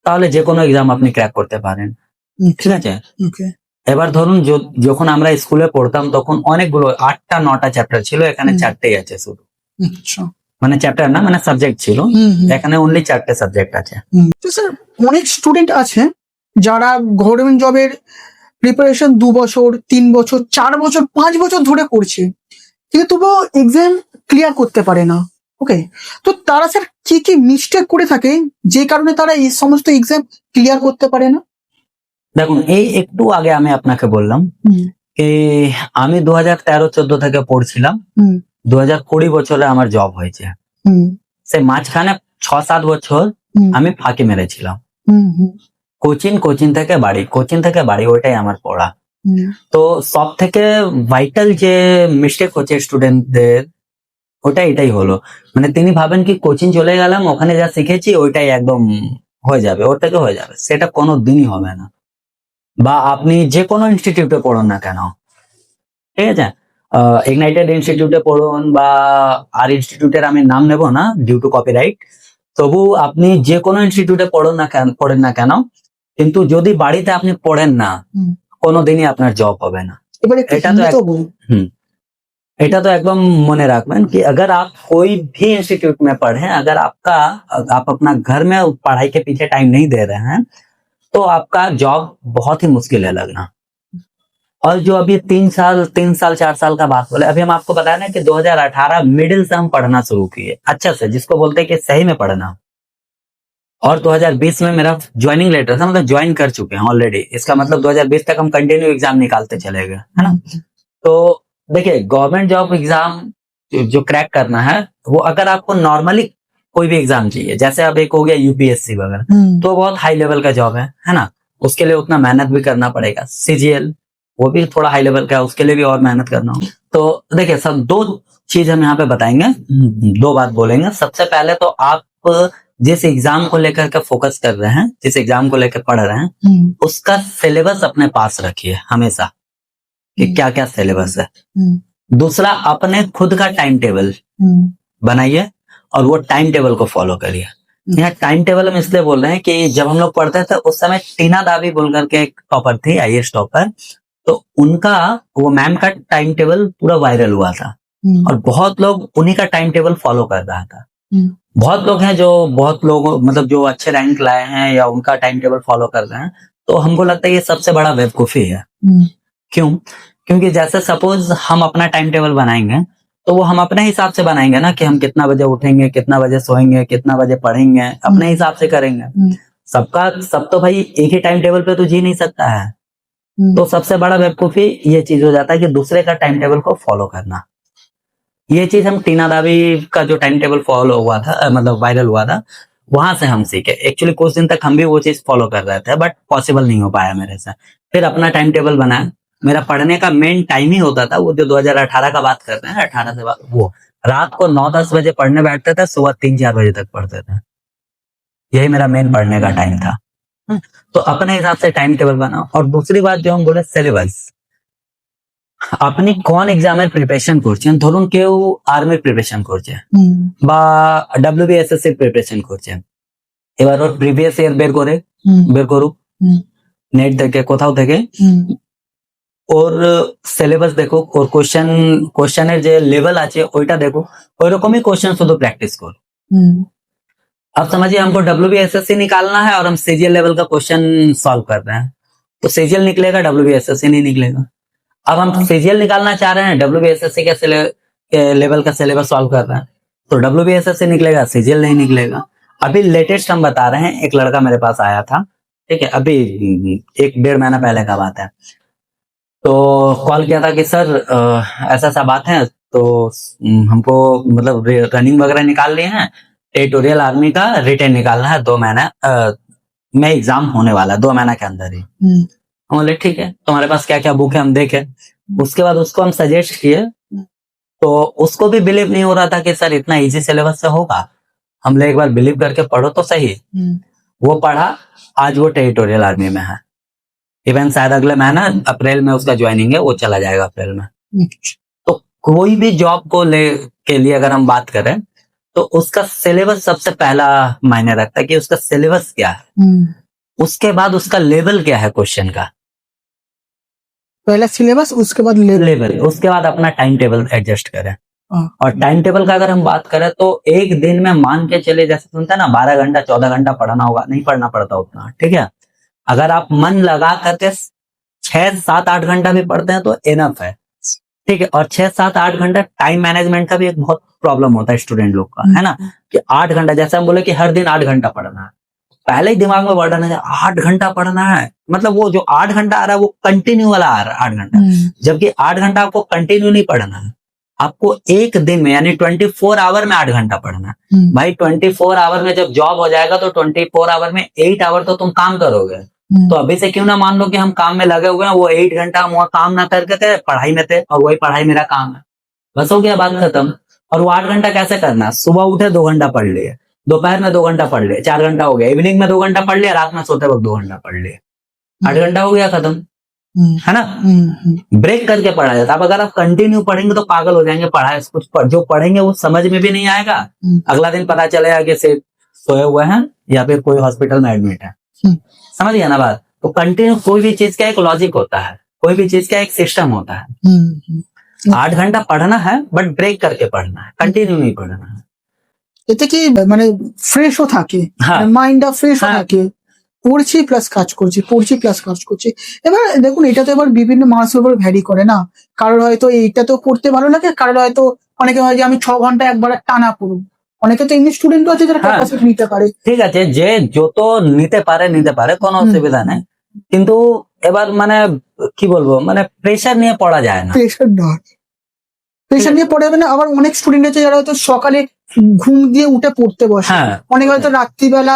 তাহলে যে কোনো এক্সাম আপনি ক্র্যাক করতে পারেন, ঠিক আছে। এবার ধরুন যখন আমরা স্কুলে পড়তাম তখন অনেকগুলো 8টা 9টা চ্যাপ্টার ছিল, এখানে 4টেই আছে শুধু, মানে চ্যাপ্টার না, মানে সাবজেক্ট ছিল, এখানে অনলি 4টে সাবজেক্ট আছে। তো স্যার অনেক স্টুডেন্ট আছে যারা গভর্নমেন্ট জবের প্রিপারেশন 2 বছর 3 বছর 4 বছর 5 বছর ধরে করছে, কিন্তু তবুও এক্সাম ক্লিয়ার করতে পারে না। ওকে, তো তারা স্যার কি কি মিস্টেক করে থাকে যে কারণে তারা এই সমস্ত এক্সাম ক্লিয়ার করতে পারে না? দেখুন, এই একটু আগে আমি আপনাকে বললাম যে আমি 2013-14 থেকে পড়ছিলাম, 2020 বছরে আমার জব হয়েছে। সে মাঝখানে 6-7 বছর আমি ফাঁকি মেরেছিলাম। কোচিং থেকে বাড়ি, কোচিং থেকে বাড়ি, ওইটাই আমার পড়া। তো সব থেকে ভাইটাল যে মিস্টেক হচ্ছে স্টুডেন্টদের, ওটা এটাই হলো, মানে তিনি ভাবেন কি কোচিং চলে গেলাম, ওখানে যা শিখেছি ওইটাই একদম হয়ে যাবে, ওর থেকে হয়ে যাবে, সেটা কোনো দিনই হবে না। বা আপনি যে কোনো ইনস্টিটিউটে পড়ুন না কেন, ঠিক আছে, ইগনাইটেড ইনস্টিটিউটে পড়ুন বা আর ইনস্টিটিউটের আমি নাম নেব না ডিউ টু কপিরাইট, তবু আপনি যে কোনো ইনস্টিটিউটে পড়েন না কেন, কিন্তু যদি বাড়িতে আপনি পড়েন না, কোনোদিনই আপনার জব হবে না। এটা তো एकदम मने रखबेन कि अगर आप कोई भी इंस्टीट्यूट में पढ़े, अगर आप अपना घर में पढ़ाई के पीछे टाइम नहीं दे रहे हैं तो आपका जॉब बहुत ही मुश्किल है लगना। और जो अभी 3 साल 4 साल का बात बोले, अभी हम आपको बताया ना कि 2018 मिडिल से हम पढ़ना शुरू किए, अच्छा से, जिसको बोलते हैं कि सही में पढ़ना। और 2020 में मेरा ज्वाइनिंग लेटर था, मतलब ज्वाइन कर चुके हैं ऑलरेडी, इसका मतलब 2020 तक हम कंटिन्यू एग्जाम निकालते चले गए, है ना। तो देखिए, गवर्नमेंट जॉब एग्जाम जो क्रैक करना है, वो अगर आपको नॉर्मली कोई भी एग्जाम चाहिए, जैसे अब एक हो गया यूपीएससी वगैरह, तो बहुत हाई लेवल का जॉब है ना, उसके लिए उतना मेहनत भी करना पड़ेगा। सीजीएल वो भी थोड़ा हाई लेवल का है, उसके लिए भी और मेहनत करना होगा। तो देखिए सब 2 चीज हम यहाँ पे बताएंगे, 2 बात बोलेंगे। सबसे पहले तो आप जिस एग्जाम को लेकर के फोकस कर रहे हैं, जिस एग्जाम को लेकर पढ़ रहे हैं, उसका सिलेबस अपने पास रखिए हमेशा कि क्या क्या सिलेबस है। दूसरा, अपने खुद का टाइम टेबल बनाइए और वो टाइम टेबल को फॉलो करिए। यहाँ टाइम टेबल हम इसलिए बोल रहे हैं कि जब हम लोग पढ़ते थे उस समय टीना दावी बोलकर के एक टॉपर थी, आईएएस टॉपर, तो उनका वो मैम का टाइम टेबल पूरा वायरल हुआ था और बहुत लोग उन्हीं का टाइम टेबल फॉलो कर रहा था। बहुत लोग हैं जो मतलब जो अच्छे रैंक लाए हैं या उनका टाइम टेबल फॉलो कर रहे हैं, तो हमको लगता है ये सबसे बड़ा बेवकूफी है। क्यों? क्योंकि जैसे सपोज हम अपना टाइम टेबल बनाएंगे तो वो हम अपने हिसाब से बनाएंगे ना, कि हम कितना बजे उठेंगे, कितना बजे सोएंगे, कितना बजे पढ़ेंगे, अपने हिसाब से करेंगे। सब तो भाई एक ही टाइम टेबल पे तो जी नहीं सकता है। तो सबसे बड़ा बेवकूफी ये चीज हो जाता है कि दूसरे का टाइम टेबल को फॉलो करना। ये चीज हम टीना दावी का जो टाइम टेबल फॉलो हुआ था, मतलब वायरल हुआ था, वहां से हम सीखे। एक्चुअली कुछ दिन तक हम भी वो चीज फॉलो कर रहे थे, बट पॉसिबल नहीं हो पाया मेरे से। फिर अपना टाइम टेबल बनाया। मेरा पढ़ने का मेन टाइम ही होता था वो जो 2018 का बात करते हैं, 18 से बाद वो रात को 9-10 बजे पढ़ने बैठते थे, सुबह 3-4 बजे तक पढ़ते थे। यही मेरा मेन पढ़ने का टाइम था। तो अपने हिसाब से टाइम टेबल बनाओ। और दूसरी बात जो हम बोले, सिलेबस। আপনি কোন এক্সামের প্রিপারেশন করছেন, ধরুন কেউ আর্মির প্রিপারেশন করছে হুম বা WBSSC প্রিপারেশন করছে, এবার ওর প্রিভিয়াস ইয়ার হুম বের করুক হুম নেট থেকে কোথাও থেকে, হুম ওর সিলেবাস দেখুক, ওর কোশ্চেনের যে লেভেল আছে ওইটা দেখুক, ওই रकमই क्वेश्चन शुद्ध प्रैक्टिस करो। হুম अब समझिए हमको WBSSC निकालना है और हम CGL लेवल का क्वेश्चन सॉल्व कर रहे हैं, तो CGL निकलेगा, WBSSC नहीं निकलेगा। अब हम CGL निकालना चाह रहे हैं, WBSSC के लेवल का सिलेबस सॉल्व कर रहे हैं, तो WBSSC निकलेगा, CGL नहीं निकलेगा। अभी लेटेस्ट हम बता रहे हैं, एक लड़का मेरे पास आया था, ठीक है, अभी 1-1.5 महीना पहले का बात है, तो कॉल किया था कि सर ऐसा सा बात है, तो हमको मतलब रनिंग वगैरह निकाल लिए हैं, टेरिटोरियल आर्मी का रिटेन निकालना है, 2 महीना में एग्जाम होने वाला है, 2 महीना के अंदर ही। হুম हम बोले ठीक है, तुम्हारे पास क्या क्या बुक है हम देखें। उसके बाद उसको हम सजेस्ट किए, तो उसको भी बिलीव नहीं हो रहा था कि सर इतना इजी सिलेबस से होगा। हम लोग एक बार बिलीव करके पढ़ो तो सही। হুম वो पढ़ा, आज वो टेरिटोरियल आर्मी में है, इवन शायद अगले महीना अप्रैल में उसका ज्वाइनिंग है, वो चला जाएगा अप्रैल में। तो कोई भी जॉब को ले के लिए अगर हम बात करें तो उसका सिलेबस सबसे पहला मायने रखता है कि उसका सिलेबस क्या है, হুম उसके बाद उसका लेवल क्या है क्वेश्चन का, पहला सिलेबस उसके बाद लेवल लेवल, उसके बाद अपना टाइम टेबल एडजस्ट करें। हाँ। और टाइम टेबल का अगर हम बात करें तो एक दिन में मान के चले, जैसे सुनते हैं ना 12 घंटा 14 घंटा पढ़ना होगा, नहीं पढ़ना पड़ता उतना, ठीक है। अगर आप मन लगा करके 6-7-8 घंटा भी पढ़ते हैं तो इनफ है, ठीक है। और 6-7-8 घंटा टाइम मैनेजमेंट का भी एक बहुत प्रॉब्लम होता है स्टूडेंट लोग का, है ना, कि 8 घंटा, जैसे हम बोले कि हर दिन 8 घंटा पढ़ना है, पहले ही दिमाग में बढ़ रहा है 8 घंटा पढ़ना है, मतलब वो जो 8 घंटा आ रहा है वो कंटिन्यू वाला आ रहा है 8 घंटा, जबकि 8 घंटा आपको कंटिन्यू नहीं पढ़ना है, आपको एक दिन में यानी 24 आवर में 8 घंटा पढ़ना है। भाई 24 आवर में जब जॉब हो जाएगा तो 24 आवर में 8 आवर तो तुम काम करोगे, तो अभी से क्यों ना मान लो कि हम काम में लगे हुए हैं, वो 8 घंटा हम वहाँ काम ना करके थे, पढ़ाई में थे, और वही पढ़ाई मेरा काम है, बस हो गया, बात खत्म। और वो 8 घंटा कैसे करना है, सुबह उठे 2 घंटा पढ़ लिए, दोपहर में 2 घंटा पढ़ लिए, 4 घंटा हो गया, इवनिंग में 2 घंटा पढ़ लिया, रात में सोते वक्त 2 घंटा पढ़ लिए, 8 घंटा हो गया, खत्म, है ना। ब्रेक करके पढ़ा जाता है। अब अगर आप कंटिन्यू पढ़ेंगे तो पागल हो जाएंगे, पढ़ाए जो पढ़ेंगे वो समझ में भी नहीं आएगा, अगला दिन पता चलेगा कि से सोए हुए हैं या फिर कोई हॉस्पिटल में एडमिट है, समझ गया ना बात। तो कंटिन्यू कोई भी चीज का एक लॉजिक होता है, कोई भी चीज का एक सिस्टम होता है। 8 घंटा पढ़ना है बट ब्रेक करके पढ़ना है, कंटिन्यू नहीं पढ़ना है। এতে কি মানে ফ্রেশও থাকে, হ্যাঁ। মাইন্ডটা ফ্রেশও হ্যাঁ। থাকে, পড়ছি প্লাস কাজ করছি, পড়ছি প্লাস কাজ করছি। এবার দেখুন এটা তো এবার বিভিন্ন মানুষের উপর ভ্যারি করে না, কারোর হয়তো এইটা তো পড়তে ভালো লাগে, কারোর হয়তো অনেকে হয় যে আমি 6 ঘন্টা একবার টানা পড়ব, অনেকে তো এমনি স্টুডেন্টও আছে যারা হ্যাঁ। ক্যাপাসিটি নিতে পারে। ঠিক আছে, যে যত নিতে পারে কোনো অসুবিধা নেই, কিন্তু এবার মানে কি বলবো, মানে প্রেশার নিয়ে পড়া যায় না, প্রেশার নিয়ে পড়ে যাবে না। আবার অনেক স্টুডেন্ট আছে যারা হয়তো সকালে ঘুম দিয়ে উঠে পড়তে বসে, হ্যাঁ। অনেকে হয়তো রাত্রিবেলা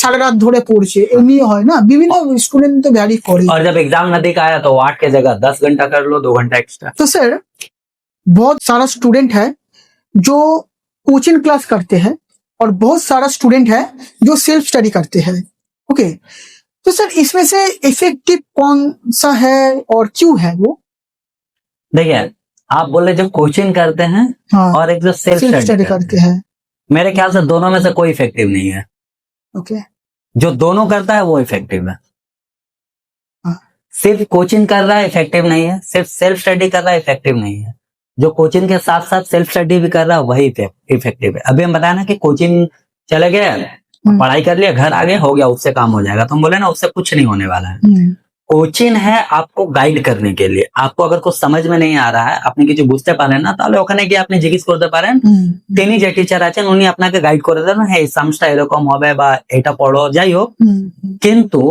সারা রাত ধরে পড়ছে, এমনি হয় না, বিভিন্ন স্টूडेंट तो वैरी करे। और जब एग्जाम नजदीक आया तो 8 के जगह 10 घंटा कर लो, 2 घंटा एक्स्ट्रा। तो सर बहुत सारा स्टूडेंट है जो कोचिंग क्लास करते हैं और बहुत सारा स्टूडेंट है जो सेल्फ स्टडी करते हैं, ओके। तो सर इसमें से इफेक्टिव कौन सा है और क्यों है वो? देखिए, आप बोले जो कोचिंग करते हैं हाँ, और एक जो सेल्फ सेल्फ स्टडी स्टडी करते हैं, मेरे ख्याल से दोनों में से कोई इफेक्टिव नहीं है। ओके। जो दोनों करता है वो इफेक्टिव है। हाँ। सिर्फ कोचिंग कर रहा है इफेक्टिव नहीं है, सिर्फ सेल्फ स्टडी कर रहा है इफेक्टिव नहीं है। जो कोचिंग के साथ साथ सेल्फ स्टडी भी कर रहा है वही इफेक्टिव है। अभी हम बताया ना कि कोचिंग चले गए, पढ़ाई कर लिया, घर आ गए, हो गया, उससे काम हो जाएगा, तो हम बोले ना उससे कुछ नहीं होने वाला है। কোচিং है आपको গাইড करने के लिए। आपको अगर कुछ समझ में नहीं आ रहा है, আপনি কিছু বুঝতে পারেন না, তাহলে ওখানে গিয়ে আপনি জিজ্ঞেস করতে পারেন, তিনি যে টিচার আছেন উনি আপনাকে গাইড করে দেন, হ্যাঁ এই সামসটা এরকম হবে বা এটা পড়ো, যাই হোক। কিন্তু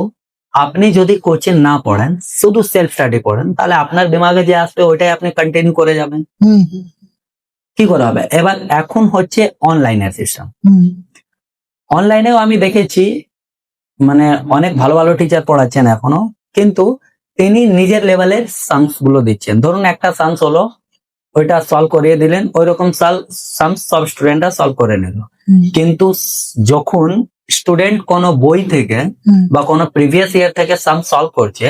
আপনি যদি কোচিং না পড়েন, শুধু সেলফ স্টাডি পড়েন, তাহলে আপনার দিমাগে যে আসবে ওইটাই আপনি কন্টিনিউ করে যাবেন। কি করা হবে এবার, এখন হচ্ছে অনলাইনের সিস্টেম। অনলাইনেও আমি দেখেছি মানে অনেক ভালো ভালো টিচার পড়াচ্ছেন এখনো, কিন্তু তিনি নিজের লেভেলের সামস গুলো দিচ্ছেন। ধরুন একটা সামস হলো, ওইটা সলভ করিয়ে দিলেন, ওই রকম সামস সব স্টুডেন্টরা সলভ করে নিল। কিন্তু যখন স্টুডেন্ট কোনো বই থেকে বা কোনো প্রিভিয়াস ইয়ার থেকে সাম সলভ করছে,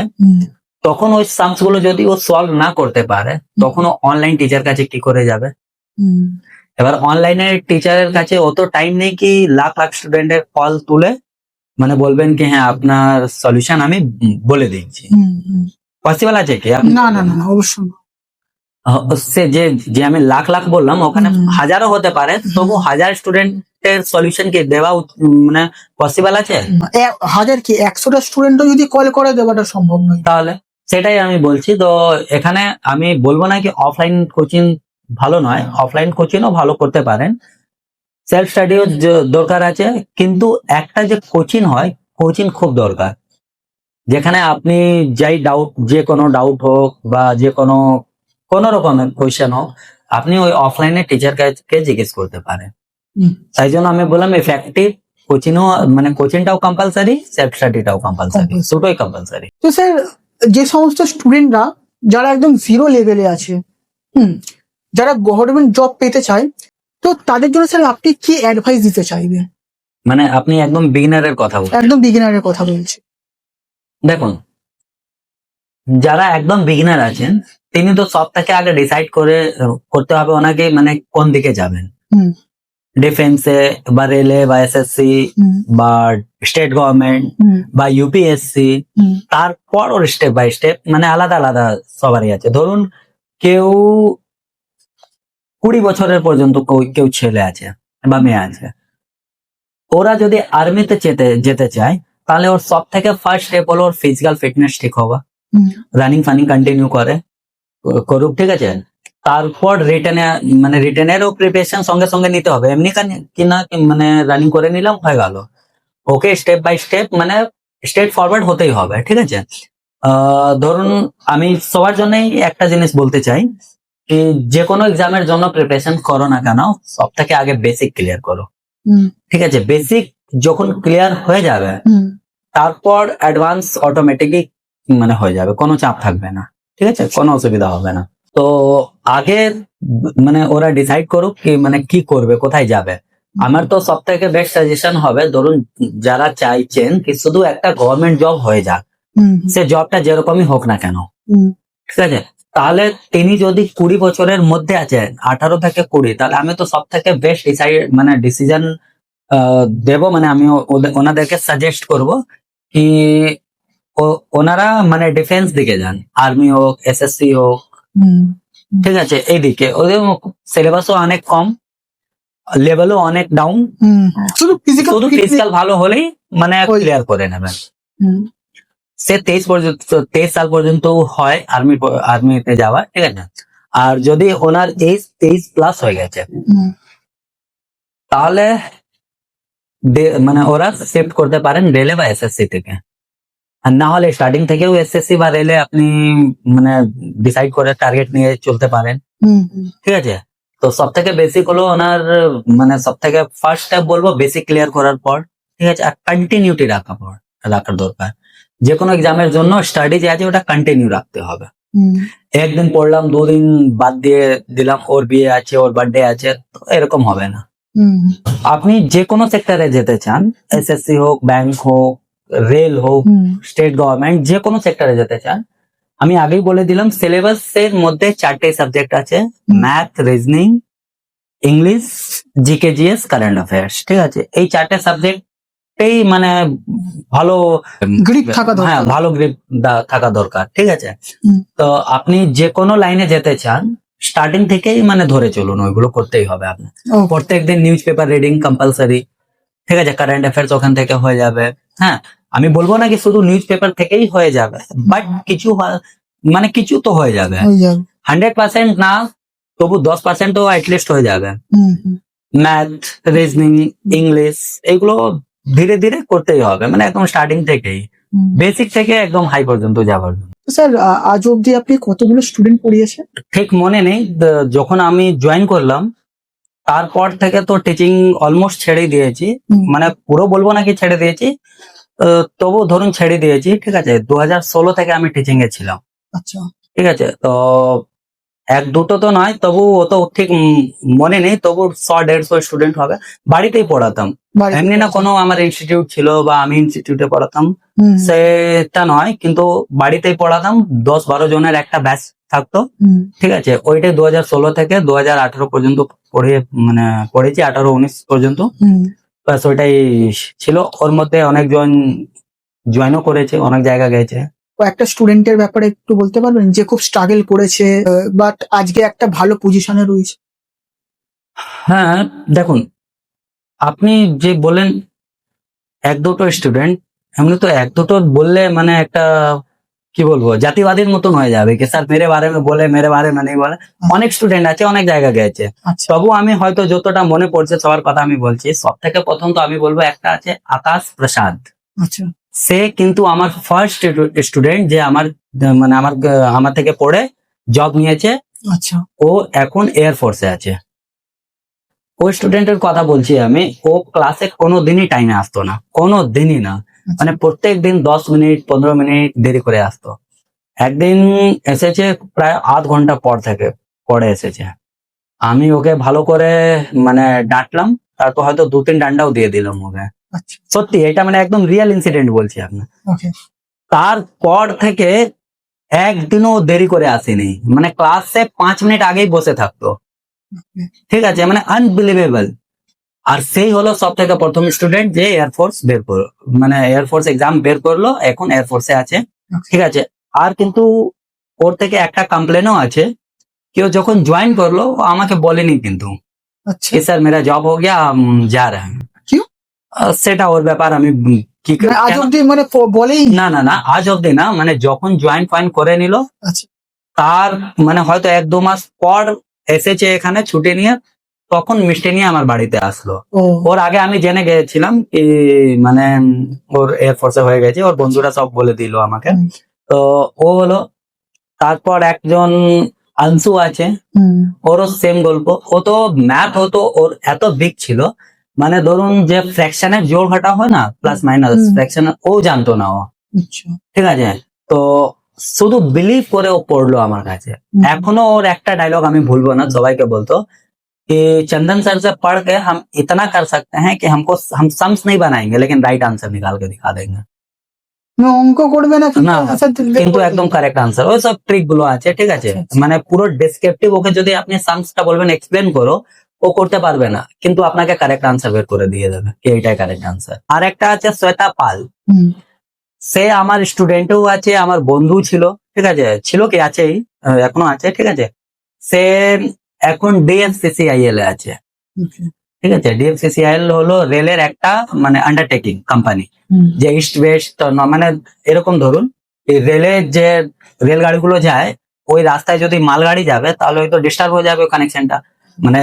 তখন ওই সামস গুলো যদি ও সলভ না করতে পারে তখন ও অনলাইন টিচার কাছে কি করে যাবে? এবার অনলাইনে টিচারের কাছে অত টাইম নেই কি লাখ লাখ স্টুডেন্টের কল তুলে মানে বলবেন কি হ্যাঁ আপনার সলিউশন আমি বলে দিচ্ছি। পসিবল আছে কি? না না না না, অবশ্যই না। সে যে আমি লাখ লাখ বললাম ওখানে হাজারও হতে পারে, তবু হাজার স্টুডেন্টের সলিউশন কি দেওয়া মানে পসিবল আছে? হাজার কি 100টা স্টুডেন্টও যদি কল করে দেওয়াটা সম্ভব নয়। তাহলে সেটাই আমি বলছি। তো এখানে আমি বলবো না কি অফলাইন কোচিং ভালো নয়, অফলাইন কোচিংও ভালো করতে পারেন, সেলফ স্টাডিও দরকার আছে, কিন্তু একটা যে কোচিং হয়, কোচিং খুব দরকার, যেখানে আপনি যাই ডাউট, যে কোনো ডাউট হোক বা যে কোনো রকমের কোয়েশ্চেন হোক, আপনি ওই অফলাইনে টিচার কাছে জিজ্ঞেস করতে পারেন। তাই জন্য আমি বললাম এফেক্টিভ কোচিংও মানে কোচিংটাও কম্পালসারি, সেলফ স্টাডিটাও কম্পালসারি, দুটোই কম্পালসারি। তো স্যার, যে সমস্ত স্টুডেন্টরা যারা একদম জিরো লেভেলে আছে, যারা গভর্নমেন্ট জব পেতে চায়, তো তাদের জন্য স্যার আপনি কি অ্যাডভাইস দিতে চাইবেন? মানে আপনি একদম বিগিনারের কথা বলছেন? একদম বিগিনারের কথা বলছি। দেখুন, যারা একদম বিগিনার আছেন তিনি তো সব থেকে আগে ডিসাইড করতে হবে ওনাকে মানে কোন দিকে যাবেন, ডিফেন্সে বা রেলে বা এসএসসি বা স্টেট গভর্নমেন্ট বা ইউপিএসসি, তারপর ওর স্টেপ বাই স্টেপ মানে আলাদা আলাদা সবারই আছে। ধরুন কেউ 20 বছরের পর্যন্ত কেউ ছেলে আছে বা মেয়ে আছে, ওরা যদি আর্মিতে যেতে চায় তাহলে ওর সব থেকে ফার্স্ট স্টেপ হলো ওর ফিজিক্যাল ফিটনেস ঠিক হওয়া, রানিং ফানিং কন্টিনিউ করুক, ঠিক আছে। তারপর রিটেনেরও প্রিপারেশন সঙ্গে সঙ্গে নিতে হবে, এমনি কিনা মানে রানিং করে নিলাম হয়ে গেল, ওকে স্টেপ বাই স্টেপ মানে স্টেট ফরওয়ার্ড হতেই হবে, ঠিক আছে। ধরুন আমি সবার জন্যই একটা জিনিস বলতে চাই কি যে কোনো এক্সামের জন্য প্রিপারেশন করো না কেন, সব থেকে আগে বেসিক ক্লিয়ার করো, ঠিক আছে। বেসিক যখন ক্লিয়ার হয়ে যাবে তারপর অ্যাডভান্স অটোমেটিকই মানে হয়ে যাবে, কোনো চাপ থাকবে না, ঠিক আছে, কোনো অসুবিধা হবে না। তো আগে মানে ওরা ডিসাইড করুক কি মানে কি করবে, কোথায় যাবে। আমার তো সব থেকে বেস্ট সাজেশন হবে, ধরুন যারা চাইছেন কি শুধু একটা গভর্নমেন্ট জব হয়ে যাক, সে জবটা যেরকমই হোক না কেন, ঠিক আছে, তাহলে তিনি যদি 20 বছরের মধ্যে আছেন 18 থেকে 20, তাহলে আমি তো সব থেকে বেস্ট ডিসিশন দেব, মানে আমি ওনাদেরকে সাজেস্ট করব কি ওনারা মানে ডিফেন্স দিকে যান, আর্মি হোক এসএসসি হোক, ঠিক আছে। এইদিকে ওদের সিলেবাসও অনেক কম, লেভেলও অনেক ডাউন, শুধু ফিজিক্যাল ভালো হলেই মানে ক্লিয়ার করে নেবেন। সে 23 সাল পর্যন্ত হয় আর্মিতে যাওয়া, ঠিক আছে। আর যদি ওনার এজ 23+ হয়ে গেছে তাহলে মানে ওরা শিফট করতে পারেন রেলে বা এসএসসি থেকে, আর না হলে স্টার্টিং থেকেও এসএসসি বা রেলে আপনি মানে ডিসাইড করে টার্গেট নিয়ে চলতে পারেন, ঠিক আছে। তো সব থেকে বেসিক হলো ওনার মানে সব থেকে ফার্স্ট স্টেপ বলবো বেসিক ক্লিয়ার করার পর, ঠিক আছে, আর কন্টিনিউটি রাখার দরকার। যে কোনো এক্সামের জন্য স্টাডি যে আছে ওটা কন্টিনিউ রাখতে হবে। একদিন পড়লাম 2 দিন বাদ দিয়ে দিলাম, ওর বিয়ে আছে ওর বার্থডে আছে, তো এরকম হবে না। আপনি যে কোনো সেক্টরে যেতে চান, এসএসসি হোক, ব্যাংক হোক, রেল হোক, স্টেট গভর্নমেন্ট, যে কোনো সেক্টরে যেতে চান, আমি আগেই বলে দিলাম সিলেবাসের মধ্যে 4টে সাবজেক্ট আছে, math, reasoning, English, GK, GS, current affairs, ঠিক আছে। এই 4টে সাবজেক্টেই মানে ভালো গ্রিপ থাকা দরকার, হ্যাঁ ভালো গ্রিপ থাকা দরকার, ঠিক আছে। তো আপনি যে কোনো লাইনে যেতে চান স্টার্টিং থেকেই মানে ধরে চলুন, ওইগুলো করতেই হবে আপনার। প্রত্যেকদিন নিউজ পেপার রিডিং কম্পালসারি, ঠিক আছে, কারেন্ট অ্যাফেয়ার্স ওখান থেকে হয়ে যাবে। হ্যাঁ, আমি বলবো না কি শুধু নিউজ পেপার থেকেই হয়ে যাবে, বাট কিছু তো হয়ে যাবে, 100% না তবু 10% তো অ্যাটলিস্ট হয়ে যাবে। ম্যাথ, রিজনিং, ইংলিশ, এগুলো ধীরে ধীরে করতেই হবে, মানে একদম স্টার্টিং থেকেই, বেসিক থেকে একদম হাই পর্যন্ত যাবার জন্য। স্যার, আজ অব্দি আপনি কতগুলো স্টুডেন্ট পড়িয়েছেন? ঠিক মনে নেই, যখন আমি জয়েন করলাম তারপর থেকে তো টিচিং অলমোস্ট ছেড়ে দিয়েছি, মানে পুরো বলবো নাকি ছেড়ে দিয়েছি, তবু ধরুন ছেড়ে দিয়েছি, ঠিক আছে। 2016 থেকে আমি টিচিং এ ছিলাম, আচ্ছা, ঠিক আছে। তো এক দুটো তো নয়, তবু ও তো ঠিক মনে নেই, তবু 100-150 স্টুডেন্ট হবে। বাড়িতেই পড়াতাম, বাড়িতে এমনি না পড়াশোনা। কোনো আমার ইনস্টিটিউট ছিল বা আমি ইনস্টিটিউটে পড়াতাম, হুম, সেটা নয়, কিন্তু বাড়িতেই পড়াতাম। 10-12 জনের একটা ব্যাচ থাকতো, হুম, ঠিক আছে। ওইটাই 2016 থেকে 2018 পর্যন্ত মানে পড়েছি, 18-19 পর্যন্ত। হুম। ব্যাস ওইটাই ছিল। ওর মধ্যে অনেকজন জয়েনও করেছে, অনেক জায়গা গেছে। তো একটা স্টুডেন্টের ব্যাপারে একটু বলতে পারবেন যে খুব স্ট্রাগল করেছে, বাট আজকে একটা ভালো পজিশনে রয়েছে? হ্যাঁ, দেখুন, আপনি যে বলেন এক দুটো স্টুডেন্ট, এমনি তো এক দুটো বললে মানে একটা কি বলবো, জাতিবাদীর মতন হয়ে যাবে কি স্যার মেরে বারে মে বলে, মেরে বারে মে নেই বলে। অনেক স্টুডেন্ট আছে, অনেক জায়গা গেছে। আচ্ছা, তবু আমি হয়তো যতটা মনে পড়ছে সবার কথা আমি বলছি। সব থেকে প্রথম তো আমি বলবো একটা আছে আকাশ প্রসাদ। আচ্ছা, সে কিন্তু আমার ফার্স্ট স্টুডেন্ট, যে মানে আমার থেকে পড়ে জব নিয়েছে। আচ্ছা, ও এখন এয়ারফোর্সে আছে। ওই স্টুডেন্টের কথা বলছি আমি। ও ক্লাসে কোনো দিনই টাইমে আসতো না, কোনো দিনই না। মানে প্রত্যেক দিন 10 মিনিট 15 মিনিট দেরি করে আসতো। একদিন এসেছে প্রায় আধ ঘন্টা পর থেকে পরে এসেছে। আমি ওকে ভালো করে মানে ডাঁটলাম, তারপর হয়তো 2-3 ডান্ডাও দিয়ে দিলাম ওকে। আচ্ছা, সত্যি, এটা মানে একদম রিয়েল ইনসিডেন্ট বলছি আপনার। ওকে, তারপর থেকে একদিনও দেরি করে আসেনি, মানে ক্লাসে 5 মিনিট আগেই বসে থাকতো, ঠিক আছে, মানে আনবিলিভেবল। আর সেই হলো সব থেকে প্রথম স্টুডেন্ট যে এয়ারফোর্স বের করলো, মানে এয়ারফোর্স এক্সাম বের করলো, এখন এয়ারফোর্সে আছে, ঠিক আছে। আর কিন্তু ওর থেকে একটা কমপ্লেনও আছে, কেউ যখন জয়েন করলো ও আমাকে বলেনি কিন্তু আচ্ছা। कि सर मेरा जॉब हो गया, हम जा रहे हैं। क्यों? সেটা ওর ব্যাপার, আমি কি মানে আজ কেন- অব্দি মানে বলেই? না না না, আজ অব্দি না, মানে যখন জয়েন ফয়েন করে নিল, আচ্ছা, তার মানে হয়তো 1-2 মাস পর এসেছে এখানে ছুটি নিয়ে, তখন মিষ্টি নিয়ে আমার বাড়িতে আসলো। ও, ওর আগে আমি জেনে গেছিলাম কি মানে ওর এয়ারফোর্সে হয়ে গেছে, ওর বন্ধুরা সব বলে দিল আমাকে। হুম, তো ও হলো। তারপর একজন আনসু আছে, হুম, ওরও সেম গল্প। ও তো ম্যাথ হতো ওর এত বিগ ছিল, মানে ধরুন যে ফ্র্যাকশনের জোর ঘটা হয় না, প্লাস মাইনাস হুম। ফ্র্যাকশন, ও জানতো না ও, আচ্ছা, ঠিক আছে। তো শুধু বিলিভ করে ও পড়লো আমার কাছে। হুম। এখনো ওর একটা ডায়লগ আমি ভুলবো না, সবাইকে বলতো कि चंदन सर से पढ़ के हम इतना कर सकते हैं कि हम सम्स नहीं बनाएंगे, लेकिन राइट आंसर निकाल के दिखा देंगे। মানে অঙ্ক করবে না কিন্তু না, answer দিলে কিন্তু করবে। একদম কারেক্ট আনসার। ওই সব ট্রিক গুলো আছে, ঠিক আছে। আচ্ছা, আচ্ছা। মানে পুরো ডেসক্রিপটিভ ওকে যদি আপনি সামসটা বলবেন এক্সপ্লেন করো, ও করতে পারবে না, কিন্তু আপনাকে কারেক্ট আনসার বের করে দিয়ে দেবে কি এইটাই কারেক্ট আনসার। আর একটা আছে শ্বেতা পাল, হুম, সে আমার স্টুডেন্টও আছে, আমার বন্ধু ছিল, ঠিক আছে, ছিল কি আছেই, এখনো আছে, ঠিক আছে। সে এখন ডিএফসিসিআইএল এ আছে, okay, ঠিক আছে। ডিএফসিসিআইএল হলো রেলের একটা মানে আন্ডারটেকিং কোম্পানি, হুম, যে ইস্ট ওয়েস্ট মানে এরকম ধরুন, এই রেলের যে রেলগাড়িগুলো যায়, ওই রাস্তায় যদি মালগাড়ি যাবে তাহলে হয়তো ডিস্টার্ব হয়ে যাবে কানেকশনটা, মানে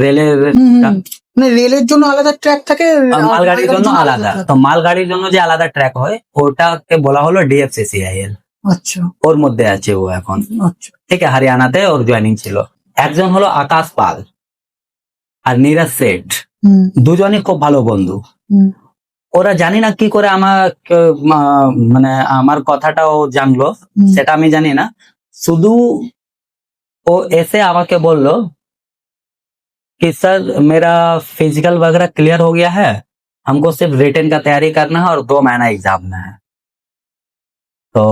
রেলের হুম, হুম। মানে রেলের জন্য আলাদা ট্র্যাক থাকে, আর মালগাড়ির জন্য আলাদা। track। তো মালগাড়ির জন্য যে আলাদা ট্র্যাক হয়, ওটাকে বলা হলো ডিএফসিসিআইএল। আচ্ছা, ওর মধ্যে আছে ও এখন, আচ্ছা, ঠিক আছে, হরিয়ানাতে ওর জয়েনিং ছিল। একজন হলো আকাশ পাল আর নীরজ শেঠ, হুম, দুজনই খুব ভালো বন্ধু। হুম, ওরা জানি না কি করে আমার মানে আমার কথাটাও জানলো, হুম, সেটা আমি জানি না। শুধু ও এসে আমাকে বলল कि सर मेरा फिजिकल वगैरह क्लियर हो गया है, हमको सिर्फ रिटन का तैयारी करना है और 2 महीना एग्जाम में है। তো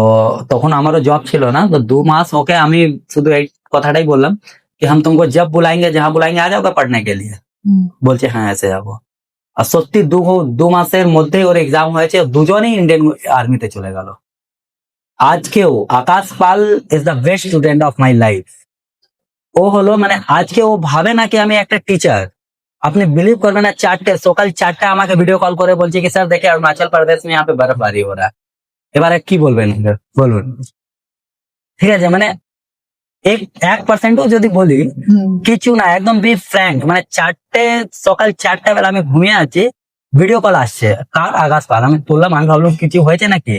তখন আমারও জব ছিল না, তো 2 মাস ওকে আমি শুধু এই কথাটাই বললাম कि हम तुमको जब बुलाएंगे जहां बुलाएंगे आ जाओगे पढ़ने के लिए। হুম। বলছে হ্যাঁ এসে যাবো। আর সত্যি 2 মাসের মধ্যেই ওর এক্সাম হয়েছে, দুজনেই ইন্ডিয়ান আর্মিতে চলে গেল। আজকেও Akash Pal is the best student of my life. ও হলো মানে আজকে ও ভাবে না কি আমি একটা টিচার। আপনি বিলিভ করবেন না, সকাল 4টা আমাকে ভিডিও কল করে বলছে কি স্যার দেখে अरुणाचल प्रदेश में यहाँ पे बर्फबारी हो रहा है। এবারে কি বলবেন বলুন, ঠিক আছে। মানে 1% যদি বলি, হুম, কিছু না, একদম বি ফ্র্যাঙ্ক, মানে সকাল 4টা বেলা আমি ঘুমিয়ে আছি, ভিডিও কল আসছে, কার? আকাশ পাল। আমি তুললাম, আমি ভাবলাম কিছু হয়েছে নাকি।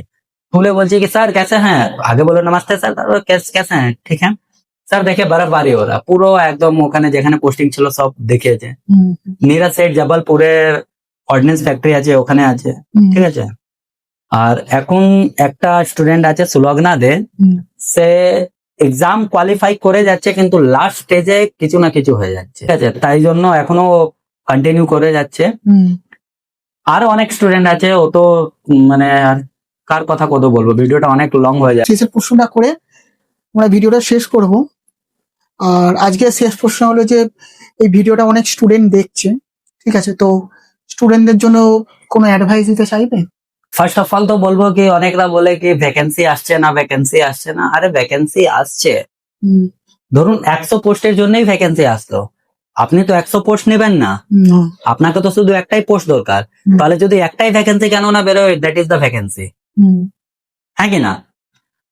তুলে বলছি কি স্যার कैसे हैं, আগে বলো নমস্তে স্যার, তারপর कैसे हैं, ঠিক है স্যার, দেখে বরফবারি हो रहा है। পুরো একদম ওখানে যেখানে পোস্টিং ছিল সব দেখিয়েছে। হুম, নীরজ সেঠ জবলপুরের অর্ডিন্যান্স ফ্যাক্টরি আছে, ওখানে আছে, হুম, ঠিক আছে। আর এখন একটা স্টুডেন্ট আছে সুলগ্না দে, হুম, সে এক্সাম কোয়ালিফাই করে যাচ্ছে কিন্তু লাস্ট স্টেজে কিছু না কিছু হয়ে যাচ্ছে, ঠিক আছে, তাই জন্য এখনো কন্টিনিউ করে যাচ্ছে। আরো অনেক স্টুডেন্ট আছে, ও তো মানে আর কার কথা কত বলবো, ভিডিওটা অনেক লং হয়ে যায়। শেষের প্রশ্নটা করে আমরা ভিডিওটা শেষ করব। আর আজকে শেষ প্রশ্ন হলো যে এই ভিডিওটা অনেক স্টুডেন্ট দেখছে, ঠিক আছে, তো স্টুডেন্টদের জন্য কোনো অ্যাডভাইস দিতে চাইবে? ফার্স্ট অফ অল তো বলবো কি অনেকরা বলে কি ভ্যাকেন্সি আসছে না, ভ্যাকেন্সি আসছে না। আরে ভ্যাকেন্সি আসছে, ধরুন 100 পোস্টের জন্যই ভ্যাকেন্সি আসলো, আপনি তো 100 পোস্ট নেবেন না, আপনাকে তো শুধু একটাই পোস্ট দরকার। তাহলে যদি একটাই ভ্যাকেন্সি কেন না বেরোয়, দ্যাট ইজ দ্য ভ্যাকেন্সি, হ্যাঁ কি না?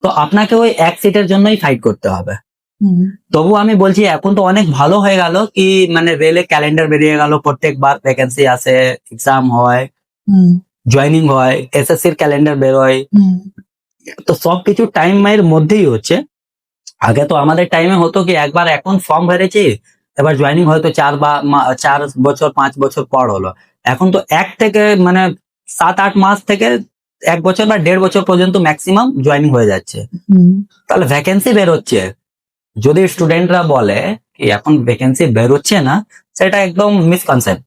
তো আপনাকে ওই এক সিটের জন্যই ফাইট করতে হবে। তবু আমি বলছি এখন তো অনেক ভালো হয়ে গেল কি মানে রেলে ক্যালেন্ডার বেরিয়ে গেল, প্রত্যেকবার ভ্যাকেন্সি আসে, এক্সাম হয়, জয়েনিং হয়, এসএসসির ক্যালেন্ডার বেরোয়, তো সবকিছু টাইমের মধ্যেই হচ্ছে। আগে তো আমাদের টাইমে হতো কি একবার এখন ফর্ম ভরেছি, এবার জয়েনিং হয়তো 4 বছর 5 বছর পর হলো। এখন তো 1 থেকে মানে 7-8 মাস থেকে 1 বছর বা 1.5 বছর পর্যন্ত ম্যাক্সিমাম জয়েনিং হয়ে যাচ্ছে। তাহলে ভ্যাকেন্সি বেরোচ্ছে, যদি স্টুডেন্টরা বলে কি এখন ভ্যাকেন্সি বেরোচ্ছে না, সেটা একদম মিসকনসেপ্ট,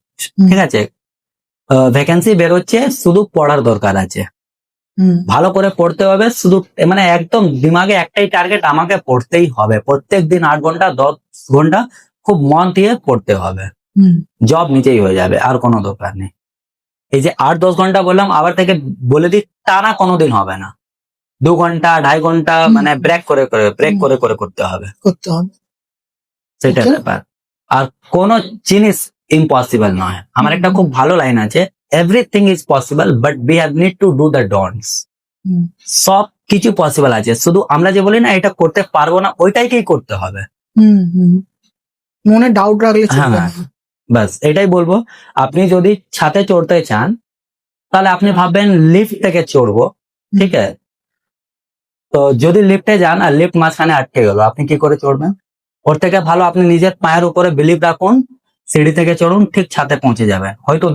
ঠিক আছে। ভ্যাকেন্সি বেরোচ্ছে, শুধু পড়ার দরকার আছে, ভালো করে পড়তে হবে, শুধু মানে একদম দিমাগে একটাই টার্গেট, আমাকে পড়তেই হবে, প্রত্যেকদিন 8 ঘন্টা 10 ঘন্টা খুব মন দিয়ে পড়তে হবে, জব নিজেই হয়ে যাবে, আর কোনো দরকার নেই। এই যে 8-10 ঘন্টা বললাম, আবার থেকে বলে দিই টানা কোনোদিন হবে না, 2 ঘন্টা 2.5 ঘন্টা মানে ব্রেক করে করতে হবে, সেটা ব্যাপার। আর কোন জিনিস ইম্পসিবল নয়। আমার একটা খুব ভালো লাইন আছে, everything is possible but we have need to do the don'ts. সব কিছু পসিবল আছে, শুধু আমরা যে বলি না এটা করতে পারবো না, ওইটাকেই করতে হবে, মনে ডাউট রাখলে চলবে না। বাস এটাই বলবো। আপনি যদি ছাদে চড়তে চান তাহলে আপনি ভাববেন লিফট থেকে চড়বো, ঠিক আছে, তো যদি লিফটে যান আর লিফট মাঝখানে আটকে গেল, আপনি কি করে চড়বেন? ওর থেকে ভালো আপনি নিজের পায়ের উপরে বিলিভ রাখুন, সিঁড়ি থেকে চড়ুন, ঠিক ছাদে পৌঁছে যাবেন। হয়তো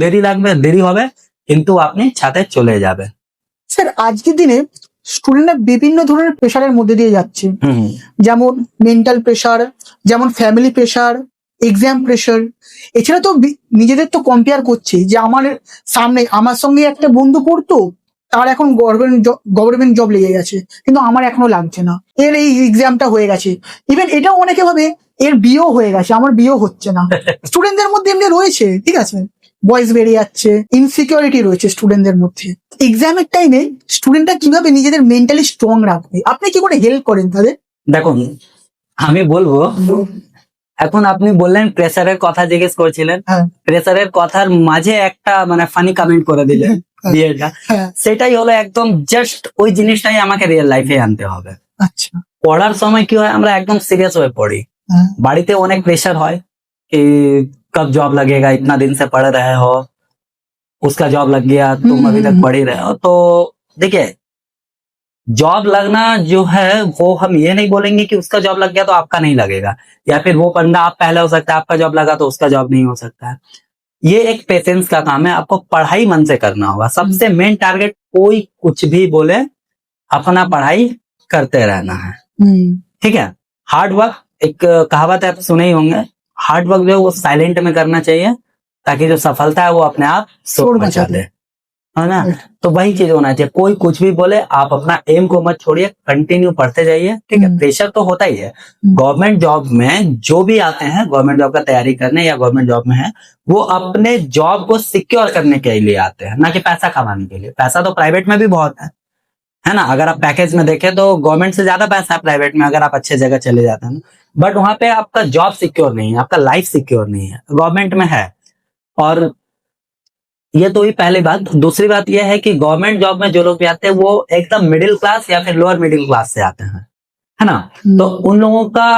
দেরি হবে, কিন্তু আপনি ছাদে চলে যাবেন। স্যার আজকের দিনে স্টুডেন্টরা বিভিন্ন ধরনের প্রেশারের মধ্যে দিয়ে যাচ্ছে, যেমন মেন্টাল প্রেশার, যেমন ফ্যামিলি প্রেশার, এক্সাম প্রেশার, এছাড়া তো নিজেদের তো কম্পেয়ার করছে যে আমার সামনে আমার সঙ্গে একটা বন্ধু পড়তো, তার এখন গভর্নমেন্ট জব লেগে গেছে, কিন্তু আমার এখনো লাগছে না, এর এই এক্সামটা হয়ে গেছে, ইভেন এটাও অনেকে ভাবে এর বিয়েও হয়ে গেছে, আমার বিয়েও হচ্ছে না। স্টুডেন্টদের মধ্যে এমনি রয়েছে, ঠিক আছে, বয়স বেড়ে যাচ্ছে, ইনসিকিউরিটি রয়েছে স্টুডেন্টদের মধ্যে। এক্সামের টাইমে স্টুডেন্টরা কিভাবে নিজেদের মেন্টালি স্ট্রং রাখবে, আপনি কি করে হেল্প করেন তাদের? দেখুন আমি বলবো, এখন আপনি বললেন প্রেসারের কথা জিজ্ঞেস করছিলেন, প্রেসারের কথার মাঝে একটা মানে ফানি কমেন্ট করে দিলেন বিয়েটা, সেটাই হলো একদম জাস্ট ওই জিনিসটাই আমাকে রিয়েল লাইফে আনতে হবে। আচ্ছা, পড়ার সময় কি হয়, আমরা একদম সিরিয়াস হয়ে পড়ি, বাড়িতে অনেক প্রেশার হয় कि कब जॉब लगेगा, इतना दिन से पढ़ रहे हो, उसका जॉब लग गया, तुम अभी तक पढ़ ही रहे हो। तो देखिए जॉब लगना जो है वो हम ये नहीं बोलेंगे कि उसका जॉब लग गया तो आपका नहीं लगेगा, या फिर वो बंदा आप पहले हो सकता है, आपका जॉब लगा तो उसका जॉब नहीं हो सकता है। ये एक पेशेंस का काम है, आपको पढ़ाई मन से करना होगा। सबसे मेन टारगेट, कोई कुछ भी बोले अपना पढ़ाई करते रहना है, ठीक है। हार्ड वर्क, एक कहावत है आप सुने ही होंगे, हार्ड वर्क जो है वो साइलेंट में करना चाहिए, ताकि जो सफलता है वो अपने आप शोर मचा दे, है ना। तो वही चीज होना चाहिए, कोई कुछ भी बोले आप अपना एम को मत छोड़िए, कंटिन्यू पढ़ते जाइए, ठीक है। प्रेशर तो होता ही है, गवर्नमेंट जॉब में जो भी आते हैं गवर्नमेंट जॉब का तैयारी करने या गवर्नमेंट जॉब में है, वो अपने जॉब को सिक्योर करने के लिए आते हैं, ना कि पैसा कमाने के लिए। पैसा तो प्राइवेट में भी बहुत है ना, अगर आप पैकेज में देखें तो गवर्नमेंट से ज्यादा पैसा है प्राइवेट में, अगर आप अच्छे जगह चले जाते हैं, बट वहां पे आपका जॉब सिक्योर नहीं है, आपका लाइफ सिक्योर नहीं है, गवर्नमेंट में है। और ये तो ही पहली बात। दूसरी बात यह है कि गवर्नमेंट जॉब में जो लोग भी आते हैं वो एकदम मिडिल क्लास या फिर लोअर मिडिल क्लास से आते हैं, है ना। तो उन लोगों का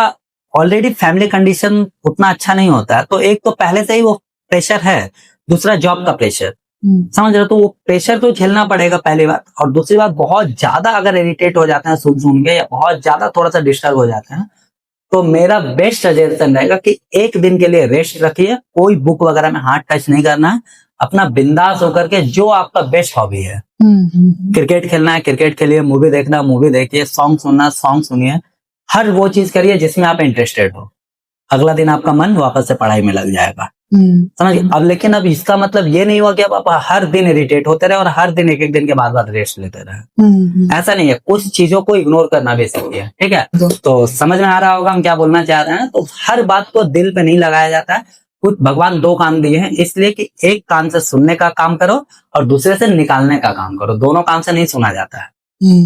ऑलरेडी फैमिली कंडीशन उतना अच्छा नहीं होता है, तो एक तो पहले से ही वो प्रेशर है, दूसरा जॉब का प्रेशर, समझ रहे हो, तो वो प्रेशर तो झेलना पड़ेगा पहली बात। और दूसरी बात, बहुत ज्यादा अगर इरिटेट हो जाते हैं सुन के, या बहुत ज्यादा थोड़ा सा डिस्टर्ब हो जाते हैं, तो मेरा बेस्ट सजेशन रहेगा कि एक दिन के लिए रेस्ट रखिए, कोई बुक वगैरह में हाथ टच नहीं करना है, अपना बिंदास होकर के जो आपका बेस्ट हॉबी है, क्रिकेट खेलना है क्रिकेट खेलिए, मूवी देखना मूवी देखिए, सॉन्ग सुनना सॉन्ग सुनिए, हर वो चीज करिए जिसमें आप इंटरेस्टेड हो, अगला दिन आपका मन वापस से पढ़ाई में लग जाएगा। समझ गए? अब लेकिन अब इसका मतलब ये नहीं हुआ कि अब आप हर दिन इरिटेट होते रहे और हर दिन एक एक दिन के बाद रेस्ट लेते रहे। ऐसा नहीं है, कुछ चीजों को इग्नोर करना भी सही है। ठीक है, तो समझ में आ रहा होगा हम क्या बोलना चाह रहे हैं। तो हर बात को दिल पे नहीं लगाया जाता है। कुछ भगवान दो कान दिए हैं, इसलिए कि एक कान से सुनने का काम करो और दूसरे से निकालने का काम करो। दोनों कान से नहीं सुना जाता है।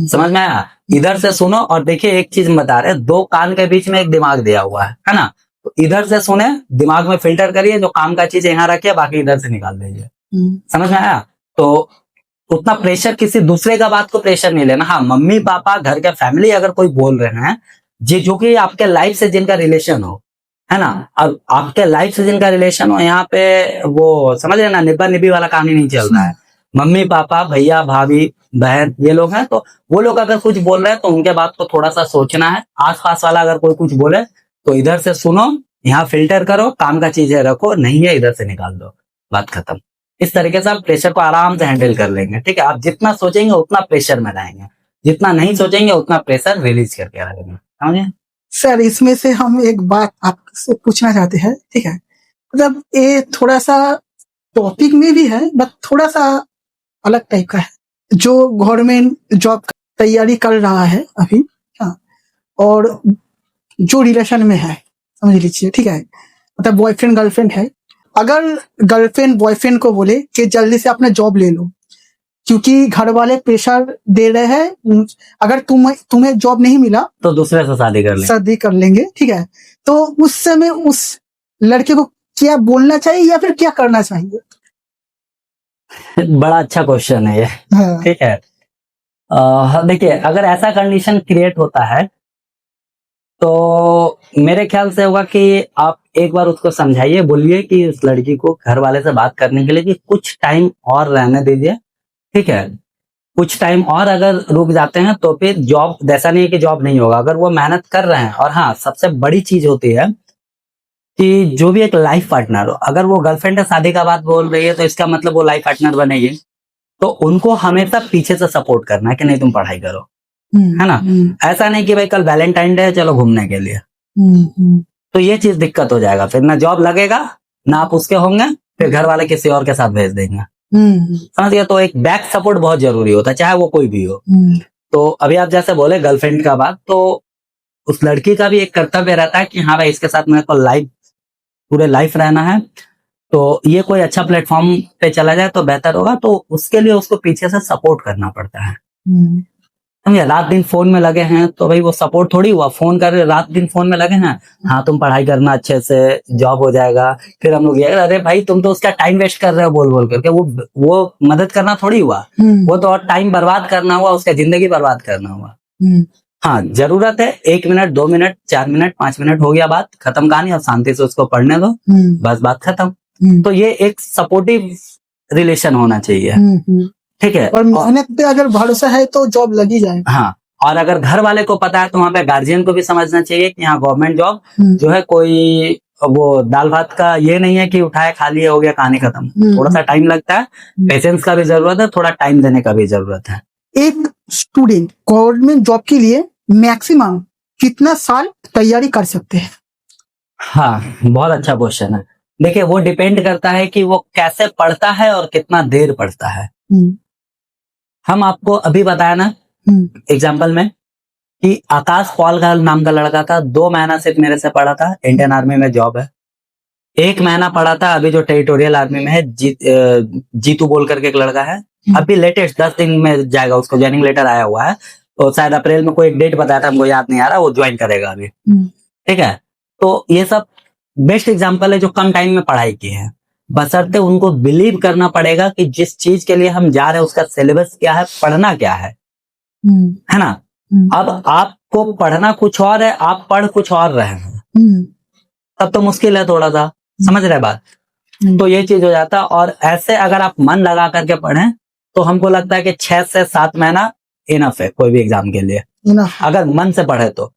समझ में आया? इधर से सुनो और देखिए एक चीज बता रहे, दो कान के बीच में एक दिमाग दिया हुआ है ना। तो इधर से सुने, दिमाग में फिल्टर करिए, जो काम का चीज यहाँ रखिए, बाकी इधर से निकाल दीजिए। समझ में आया? तो उतना प्रेशर, किसी दूसरे का बात को प्रेशर नहीं लेना। हाँ, मम्मी पापा, घर के फैमिली अगर कोई बोल रहे हैं, जो कि आपके लाइफ से जिनका रिलेशन हो, है ना, अब आपके लाइफ से जिनका रिलेशन हो, यहाँ पे वो समझ रहे ना, निब्बा निब्बी वाला कहानी नहीं चल रहा है। मम्मी पापा, भैया भाभी, बहन, ये लोग हैं, तो वो लोग अगर कुछ बोल रहे हैं तो उनके बात को थोड़ा सा सोचना है। आसपास वाला अगर कोई कुछ बोले तो इधर से सुनो, यहाँ फिल्टर करो, काम का चीजें रखो, नहीं है इधर से निकाल दो, बात खत्म। इस तरीके से आप प्रेशर को आराम से हैंडल कर लेंगे। ठीक है, आप जितना सोचेंगे उतना प्रेशर में रहेंगे, जितना नहीं सोचेंगे उतना प्रेशर रिलीज करके रहेंगे। समझे सर? इसमें से हम एक बात आपसे पूछना चाहते हैं। ठीक है, मतलब ये थोड़ा सा टॉपिक में भी है, बट थोड़ा सा अलग टाइप का है। जो गवर्नमेंट जॉब तैयारी कर रहा है अभी, हाँ, और जो रिलेशन में है, समझ लीजिए, ठीक है, मतलब बॉयफ्रेंड गर्लफ्रेंड है। अगर गर्लफ्रेंड बॉयफ्रेंड को बोले कि जल्दी से अपना जॉब ले लो, क्योंकि घर वाले प्रेशर दे रहे हैं, अगर तुम्हें जॉब नहीं मिला तो दूसरे से शादी कर लेंगे। ठीक है, तो उस समय उस लड़के को क्या बोलना चाहिए या फिर क्या करना चाहिए? बड़ा अच्छा क्वेश्चन है ये। हाँ। ठीक है, देखिए, अगर ऐसा कंडीशन क्रिएट होता है तो मेरे ख्याल से होगा कि आप एक बार उसको समझाइए, बोलिए कि उस लड़की को घर वाले से बात करने के लिए कि कुछ टाइम और रहने दीजिए। ठीक है, कुछ टाइम और अगर रुक जाते हैं तो फिर जॉब, जैसा नहीं है कि जॉब नहीं होगा, अगर वो मेहनत कर रहे हैं। और हाँ, सबसे बड़ी चीज होती है कि जो भी एक लाइफ पार्टनर हो, अगर वो गर्लफ्रेंड से शादी का बात बोल रही है तो इसका मतलब वो लाइफ पार्टनर बनेगी, तो उनको हमेशा पीछे से सपोर्ट करना है कि नहीं तुम पढ़ाई करो, है ना। ऐसा नहीं कि भाई कल वैलेंटाइन डे है, चलो घूमने के लिए। तो ये चीज दिक्कत हो जाएगा, फिर ना जॉब लगेगा, ना आप उसके होंगे, फिर घर वाले किसी और के साथ भेज देंगे। समझ गया? तो एक बैक सपोर्ट बहुत जरूरी होता है, चाहे वो कोई भी हो। तो अभी आप जैसे बोले गर्लफ्रेंड का बात, तो उस लड़की का भी एक कर्तव्य रहता है कि हाँ भाई, इसके साथ मेरे को पूरे लाइफ रहना है, तो ये कोई अच्छा प्लेटफॉर्म पे चला जाए तो बेहतर होगा। तो उसके लिए उसको पीछे से सपोर्ट करना पड़ता है। समझे? रात दिन फोन में लगे हैं तो भाई वो सपोर्ट थोड़ी हुआ, फोन कर रहे, रात दिन फोन में लगे हैं, हाँ तुम पढ़ाई करना अच्छे से, जॉब हो जाएगा। फिर हम लोग ये, अरे भाई तुम तो उसका टाइम वेस्ट कर रहे हो बोल बोल करके, वो मदद करना थोड़ी हुआ, वो तो और टाइम बर्बाद करना हुआ, उसका जिंदगी बर्बाद करना हुआ। हाँ, जरूरत है 1 मिनट 2 मिनट 4 मिनट 5 मिनट हो गया, बात खत्म कहानी, अब शांति से उसको पढ़ने दो, बस बात खत्म। तो ये एक सपोर्टिव रिलेशन होना चाहिए। ठीक है, और मेहनत पे अगर भरोसा है तो जॉब लगी जाएगा। हाँ, और अगर घर वाले को पता है तो वहाँ पे गार्जियन को भी समझना चाहिए कि यहाँ गवर्नमेंट जॉब जो है कोई वो दाल भात का ये नहीं है कि उठाए खा लिया हो गया कहानी खत्म। थोड़ा सा टाइम लगता है, पेशेंस का भी जरूरत है, थोड़ा टाइम देने का भी जरूरत है। एक स्टूडेंट गवर्नमेंट जॉब के लिए मैक्सिमम कितना साल तैयारी कर सकते हैं? हाँ, बहुत अच्छा क्वेश्चन है। देखिए, वो डिपेंड करता है कि वो कैसे पढ़ता है और कितना देर पढ़ता है। हम आपको अभी बताया ना एग्जाम्पल में कि आकाश पॉल का नाम का लड़का था, 2 महीना सिर्फ मेरे से पढ़ा था, इंडियन आर्मी में जॉब है। 1 महीना पढ़ा था अभी जो टेरिटोरियल आर्मी में है, जीतू बोल करके एक लड़का है, अभी लेटेस्ट 10 दिन में जाएगा, उसको ज्वाइनिंग लेटर आया हुआ है, तो शायद अप्रैल में कोई एक डेट बताया था, हमको याद नहीं आ रहा, वो ज्वाइन करेगा अभी। ठीक है, तो ये सब बेस्ट एग्जाम्पल है जो कम टाइम में पढ़ाई की है, बशर्ते उनको बिलीव करना पड़ेगा कि जिस चीज के लिए हम जा रहे हैं उसका सिलेबस क्या है, पढ़ना क्या है ना। अब आपको पढ़ना कुछ और है, आप पढ़ कुछ और रहे हैं, तब तो मुश्किल है थोड़ा सा, समझ रहे बात। तो ये चीज हो जाता है। और ऐसे अगर आप मन लगा करके पढ़ें तो हमको लगता है कि 6 से 7 महीना इनफ है कोई भी एग्जाम के लिए, अगर मन से पढ़े तो।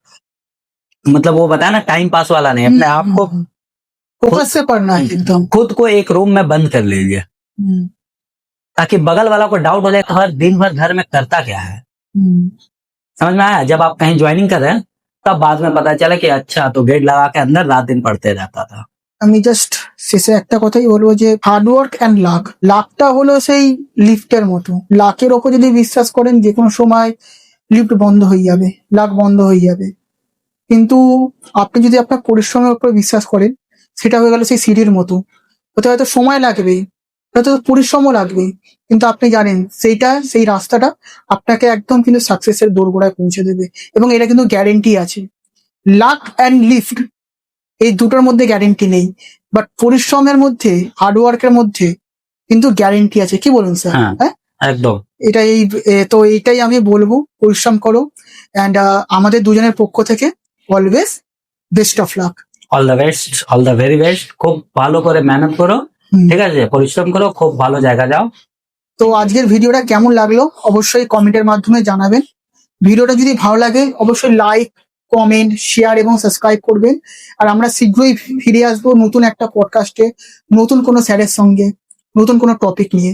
मतलब वो बताया ना, टाइम पास वाला नहीं, अपने आप को फोकस से पढ़ना है एकदम। खुद को एक रूम में बंद कर लीजिए ताकि बगल वाला को डाउट हो जाए तो हर दिन भर घर में करता क्या है। समझ में आया? जब आप कहीं ज्वाइनिंग कर रहे हैं तब बाद में पता चला कि अच्छा तो गेट लगा के अंदर रात दिन पढ़ते रहता था। আমি জাস্ট শেষে একটা কথাই বলবো যে হার্ডওয়ার্ক অ্যান্ড লাক, লাকটা হলো সেই লিফটের মতো, লাকের ওপর যদি বিশ্বাস করেন যে কোনো সময় লিফট বন্ধ হয়ে যাবে, লাক বন্ধ হয়ে যাবে। কিন্তু আপনি যদি আপনার পরিশ্রমের উপর বিশ্বাস করেন, সেটা হয়ে গেল সেই সিঁড়ির মতো, ওতে হয়তো সময় লাগবে, হয়তো পরিশ্রমও লাগবে, কিন্তু আপনি জানেন সেই রাস্তাটা আপনাকে একদম কিন্তু সাকসেসের দোরগোড়ায় পৌঁছে দেবে। এবং এটা কিন্তু গ্যারেন্টি আছে। লাক অ্যান্ড লিফট এই দুটোর মধ্যে গ্যারেন্টি নেই, বাট পরিশ্রমের মধ্যে, হার্ডওয়ার্কের মধ্যে কিন্তু গ্যারেন্টি আছে। কি বলুন স্যার? হ্যাঁ, হ্যাঁ, একদম। তো এইটাই আমি বলবো, পরিশ্রম করো। অ্যান্ড আমাদের দুজনের পক্ষ থেকে always best of luck. All the best, all the very best. খুব ভালো করে মেহনত করো, ঠিক আছে, পরিশ্রম করো, খুব ভালো জায়গা যাও। তো আজকের ভিডিওটা কেমন লাগলো অবশ্যই কমেন্টের মাধ্যমে জানাবেন। ভিডিওটা যদি ভালো লাগে অবশ্যই লাইক, কমেন্ট, শেয়ার এবং সাবস্ক্রাইব করবেন। আর আমরা শীঘ্রই ফিরে আসবো নতুন একটা পডকাস্টে, নতুন কোনো স্যারের সঙ্গে, নতুন কোনো টপিক নিয়ে।